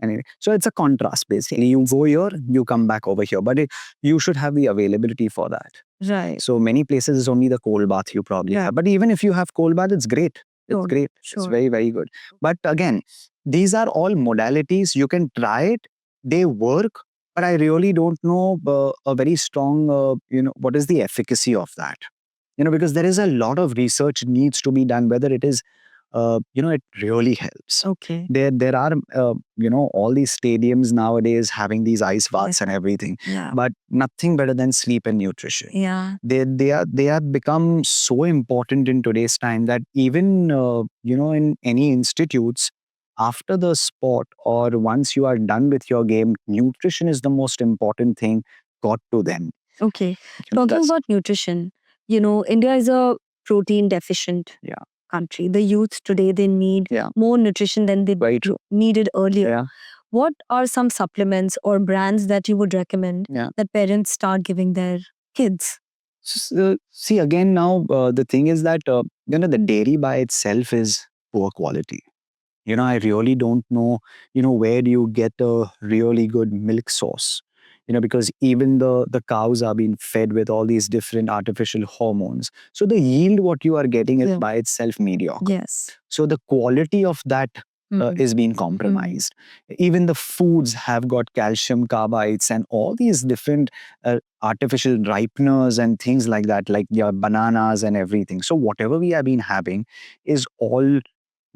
S1: Anyway, so it's a contrast basically. You go here, you come back over here, but you should have the availability for that.
S2: Right.
S1: So many places is only the cold bath you probably have. But even if you have cold bath, it's great. It's great. It's very, very good. But again, these are all modalities. You can try it. They work. But I really don't know a very strong, what is the efficacy of that? Because there is a lot of research needs to be done, whether it is it really helps.
S2: Okay.
S1: There are all these stadiums nowadays having these ice baths and everything.
S2: Yeah.
S1: But nothing better than sleep and nutrition.
S2: Yeah.
S1: They have become so important in today's time that even in any institutes, after the sport or once you are done with your game, nutrition is the most important thing got to them.
S2: Okay. Talking about nutrition, India is a protein deficient country. The youth today, they need more nutrition than they needed earlier.
S1: Yeah.
S2: What are some supplements or brands that you would recommend that parents start giving their kids?
S1: See, again, now the thing is that the dairy by itself is poor quality. I really don't know, where do you get a really good milk source? Because even the cows are being fed with all these different artificial hormones. So the yield what you are getting is by itself mediocre.
S2: Yes.
S1: So the quality of that is being compromised. Even the foods have got calcium carbides and all these different artificial ripeners and things like that, like your bananas and everything. So whatever we have been having is all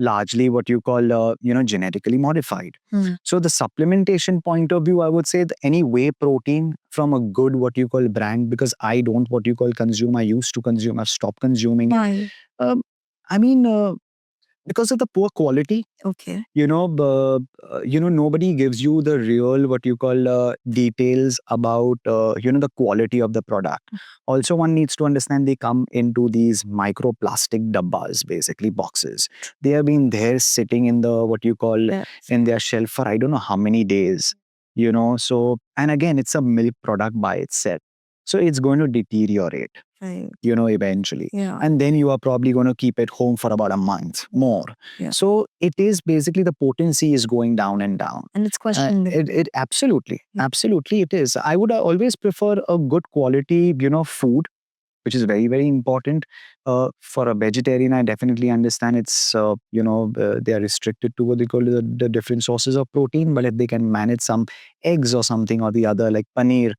S1: largely what you call genetically modified. So the supplementation point of view, I would say any whey protein from a good what you call brand, because I don't what you call consume. I used to consume. I've stopped consuming.
S2: Why?
S1: I mean, because of the poor quality.
S2: Okay.
S1: Nobody gives you the real, what you call, details about, the quality of the product. Also, one needs to understand they come into these microplastic dabbas, basically boxes. They have been there sitting in the, what you call,
S2: Yes.
S1: in their shelf for I don't know how many days. So, and again, it's a milk product by itself. So it's going to deteriorate,
S2: Right.
S1: Eventually.
S2: Yeah.
S1: And then you are probably going to keep it home for about a month more.
S2: Yeah.
S1: So it is basically the potency is going down and down.
S2: And it's questionable.
S1: It absolutely, absolutely it is. I would always prefer a good quality, food, which is very, very important. For a vegetarian, I definitely understand it's, they are restricted to what they call the different sources of protein. But if they can manage some eggs or something or the other, like paneer,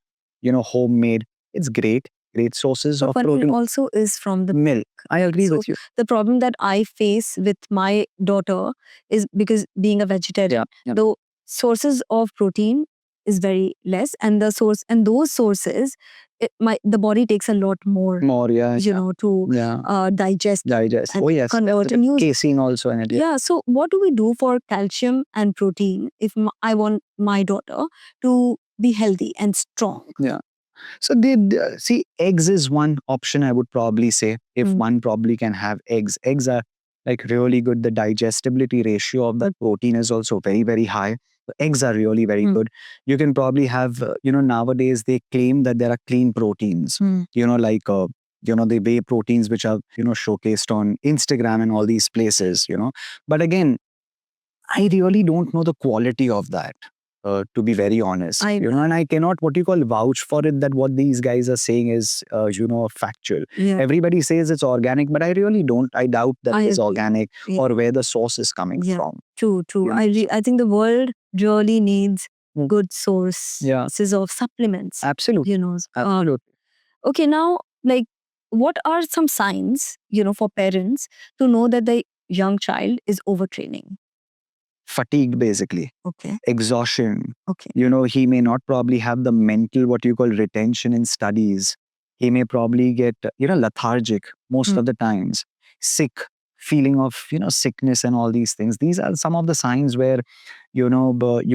S1: homemade, it's great sources
S2: But
S1: of
S2: paneer
S1: protein.
S2: also is from the
S1: Milk. I agree
S2: So
S1: with you.
S2: the problem that I face with my daughter is because being a vegetarian, the sources of protein is very less, and those sources, the body takes a lot more, to digest and
S1: Oh yes,
S2: convert and use.
S1: casein also in it.
S2: Yeah. So what do we do for calcium and protein if I want my daughter to be healthy and strong?
S1: Yeah. So see, eggs is one option. I would probably say if one probably can have eggs. Eggs are like really good. The digestibility ratio of the protein is also very, very high. The eggs are really very good. You can probably have, nowadays they claim that there are clean proteins. Like the whey proteins which are showcased on Instagram and all these places. But again, I really don't know the quality of that. To be very honest, and I cannot what you call vouch for it that what these guys are saying is factual. Everybody says it's organic, but I really don't. I doubt that it's organic or where the source is coming from.
S2: True. I think the world really needs good sources of supplements.
S1: Absolutely. Absolutely.
S2: Okay, now, like, what are some signs, for parents to know that the young child is overtraining?
S1: Fatigue, basically.
S2: Okay.
S1: Exhaustion.
S2: Okay.
S1: He may not probably have the mental, what you call, retention in studies. He may probably get, lethargic most of the times, sick, feeling of, sickness and all these things. These are some of the signs where, you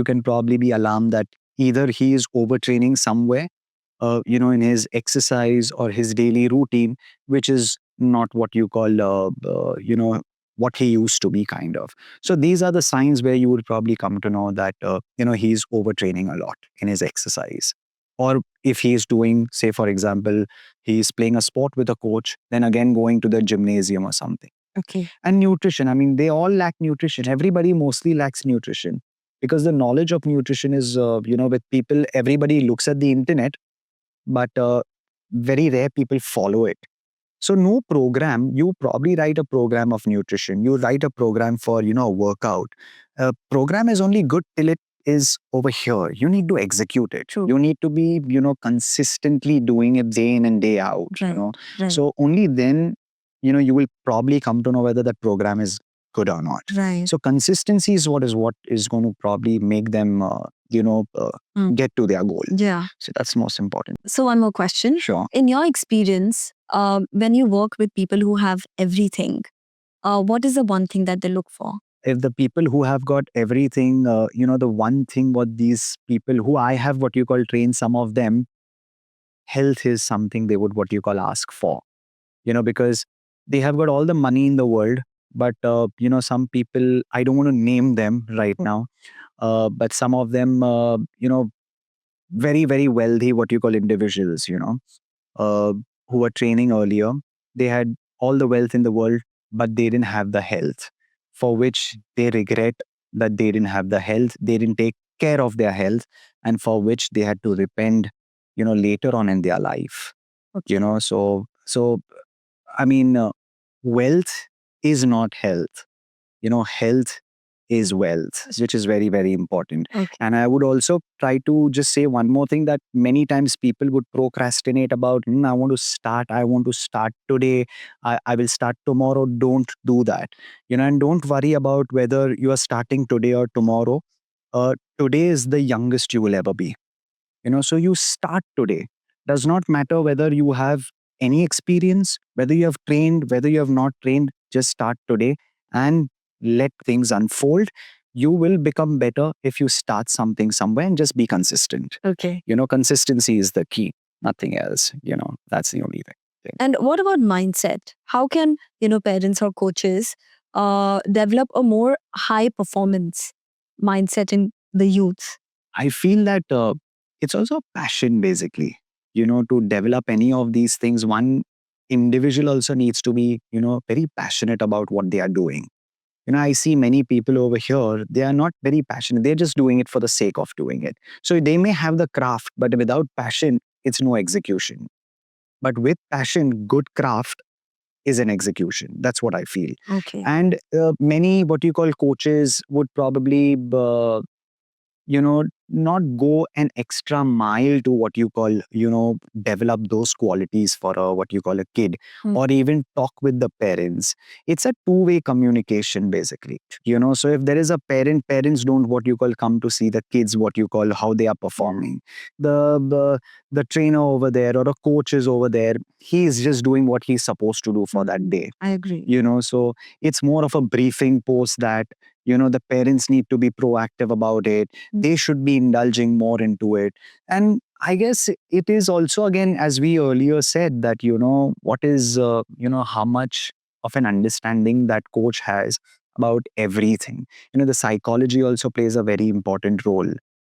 S1: can probably be alarmed that either he is overtraining somewhere, in his exercise or his daily routine, which is not what you call, what he used to be, kind of. So these are the signs where you would probably come to know that, he's overtraining a lot in his exercise. Or if he's doing, say, for example, he's playing a sport with a coach, then again going to the gymnasium or something.
S2: Okay.
S1: And nutrition, I mean, they all lack nutrition. Everybody mostly lacks nutrition because the knowledge of nutrition is, with people, everybody looks at the internet, but very rare people follow it. So no program, you probably write a program of nutrition. You write a program for, a workout. A program is only good till it is over here. You need to execute it.
S2: True.
S1: You need to be, consistently doing it day in and day out.
S2: Right.
S1: So only then, you will probably come to know whether that program is good or not.
S2: Right.
S1: So consistency is what is going to probably make them, get to their goal.
S2: Yeah.
S1: So that's most important.
S2: So one more question.
S1: Sure.
S2: In your experience, when you work with people who have everything, what is the one thing that they look for?
S1: If the people who have got everything, the one thing what these people who I have, what you call, trained some of them, health is something they would, what you call, ask for. Because they have got all the money in the world, but, some people, I don't want to name them right now, but some of them, very, very wealthy, what you call, individuals, who were training earlier. They had all the wealth in the world, but they didn't have the health, for which they regret that they didn't have the health. They didn't take care of their health, and for which they had to repent, later on in their life.
S2: Okay.
S1: So I mean, wealth is not health. Health is wealth, which is very, very important.
S2: Okay.
S1: And I would also try to just say one more thing that many times people would procrastinate about. I want to start today. I will start tomorrow. Don't do that. And don't worry about whether you are starting today or tomorrow. Today is the youngest you will ever be. So you start today. Does not matter whether you have any experience, whether you have trained, whether you have not trained, just start today. And let things unfold. You will become better if you start something somewhere and just be consistent.
S2: Okay.
S1: Consistency is the key, nothing else. That's the only thing.
S2: And what about mindset? How can, parents or coaches develop a more high performance mindset in the youth?
S1: I feel that it's also a passion, basically. To develop any of these things, one individual also needs to be, very passionate about what they are doing. I see many people over here, they are not very passionate. They're just doing it for the sake of doing it. So they may have the craft, but without passion, it's no execution. But with passion, good craft is an execution. That's what I feel.
S2: Okay.
S1: And many what you call coaches would probably not go an extra mile to what you call, develop those qualities for what you call a kid, or even talk with the parents. It's a two-way communication, basically. So if there is a parents don't what you call come to see the kids, what you call how they are performing. The trainer over there or a coach is over there. He is just doing what he's supposed to do for that day.
S2: I agree.
S1: So it's more of a briefing post that the parents need to be proactive about it. They should be indulging more into it. And I guess it is also, again, as we earlier said, that what is how much of an understanding that coach has about everything. The psychology also plays a very important role.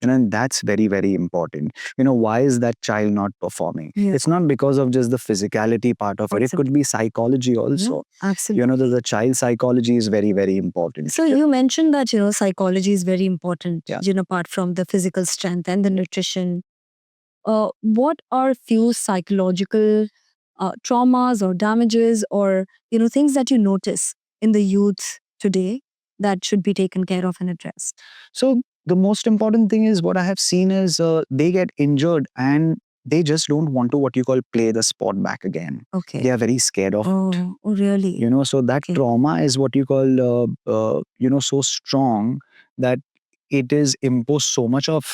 S1: And that's very, very important. Why is that child not performing? It's not because of just the physicality part of it. It could be psychology also.
S2: Absolutely.
S1: The child psychology is very, very important.
S2: So you mentioned that, psychology is very important,
S1: Yeah.
S2: apart from the physical strength and the nutrition. What are few psychological traumas or damages or, things that you notice in the youth today that should be taken care of and addressed?
S1: So the most important thing is what I have seen is they get injured and they just don't want to what you call play the sport back again.
S2: Okay.
S1: They are very scared of it.
S2: Oh, really?
S1: So that
S2: Okay.
S1: trauma is what you call, so strong that it is imposed so much of,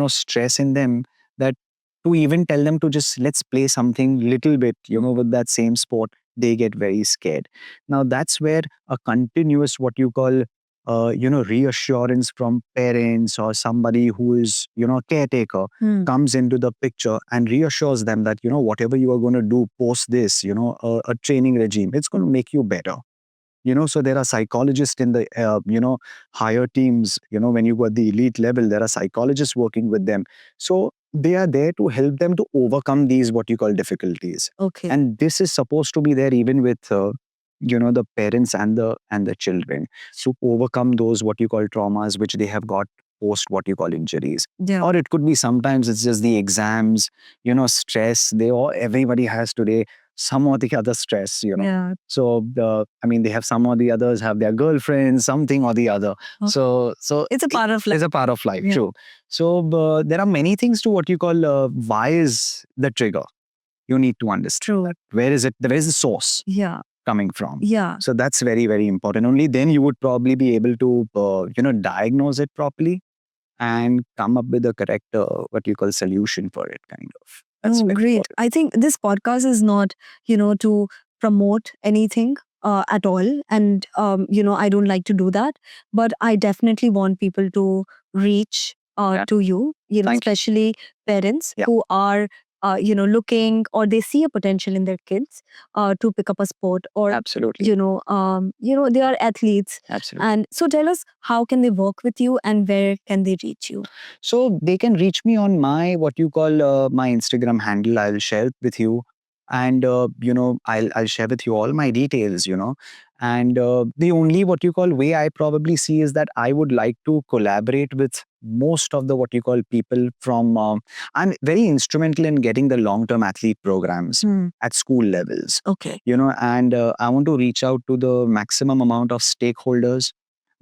S1: stress in them that to even tell them to just let's play something little bit, with that same sport, they get very scared. Now that's where a continuous what you call, reassurance from parents or somebody who is, caretaker comes into the picture and reassures them that, whatever you are going to do post this, a training regime, it's going to make you better. So there are psychologists in the, higher teams, when you go at the elite level, there are psychologists working with them. So they are there to help them to overcome these, what you call difficulties.
S2: Okay.
S1: And this is supposed to be there even with, the parents and the children to overcome those, what you call traumas, which they have got post what you call injuries.
S2: Yeah.
S1: Or it could be sometimes it's just the exams, stress. Everybody has today some or the other stress.
S2: Yeah.
S1: So they have some or the others have their girlfriends, something or the other.
S2: Okay.
S1: So
S2: It's a part of life.
S1: It's a part of life.
S2: Yeah.
S1: True. So there are many things to what you call why is the trigger. You need to understand.
S2: True.
S1: That. Where is it? Where is the source coming from?
S2: Yeah.
S1: So that's very, very important. Only then you would probably be able to diagnose it properly and come up with a correct what you call solution for it, kind of. That's very
S2: great.
S1: important.
S2: I think this podcast is not, to promote anything at all. And, I don't like to do that. But I definitely want people to reach
S1: Yeah.
S2: to you,
S1: Thank you.
S2: especially parents
S1: Yeah.
S2: who are, looking or they see a potential in their kids to pick up a sport or,
S1: Absolutely.
S2: they are athletes.
S1: Absolutely.
S2: And so tell us, how can they work with you and where can they reach you?
S1: So they can reach me on my what you call my Instagram handle. I'll share it with you, and I'll share with you all my details. And the only what you call way I probably see is that I would like to collaborate with most of the what you call people from. I'm very instrumental in getting the long-term athlete programs at school levels.
S2: Okay.
S1: And I want to reach out to the maximum amount of stakeholders,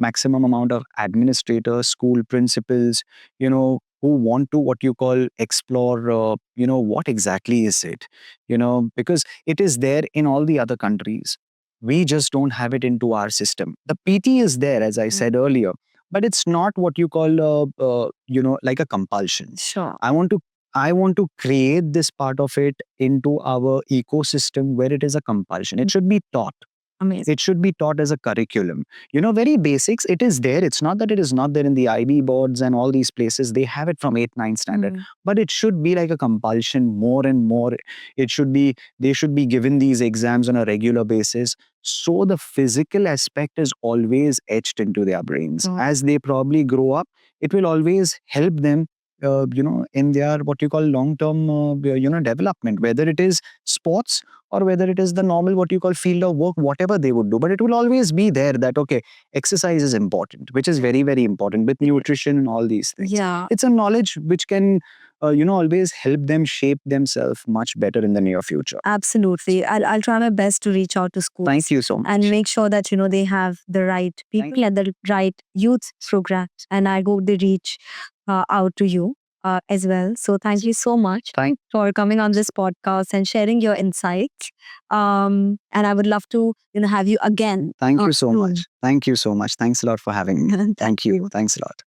S1: maximum amount of administrators, school principals, who want to what you call explore, what exactly is it, because it is there in all the other countries. We just don't have it into our system. The PT is there, as I said earlier, but it's not what you call, like a compulsion.
S2: Sure.
S1: I want to create this part of it into our ecosystem where it is a compulsion. It should be taught.
S2: Amazing.
S1: It should be taught as a curriculum. Very basics. It is there. It's not that it is not there in the IB boards and all these places. They have it from 8th, 9th standard. But it should be like a compulsion more and more. They should be given these exams on a regular basis. So the physical aspect is always etched into their brains. As they probably grow up, it will always help them in their what you call long-term, development, whether it is sports or whether it is the normal what you call field of work, whatever they would do. But it will always be there that, okay, exercise is important, which is very, very important with nutrition and all these things.
S2: Yeah.
S1: It's a knowledge which can, always help them shape themselves much better in the near future.
S2: Absolutely. I'll try my best to reach out to schools.
S1: Thank you so much.
S2: And make sure that, they have the right people and the right youth programs. And I hope they reach out to you as well. So thank you so much for coming on this podcast and sharing your insights. And I would love to, have you again.
S1: Thank you so much. Thank you so much. Thanks a lot for having me. Thank you. Thanks a lot.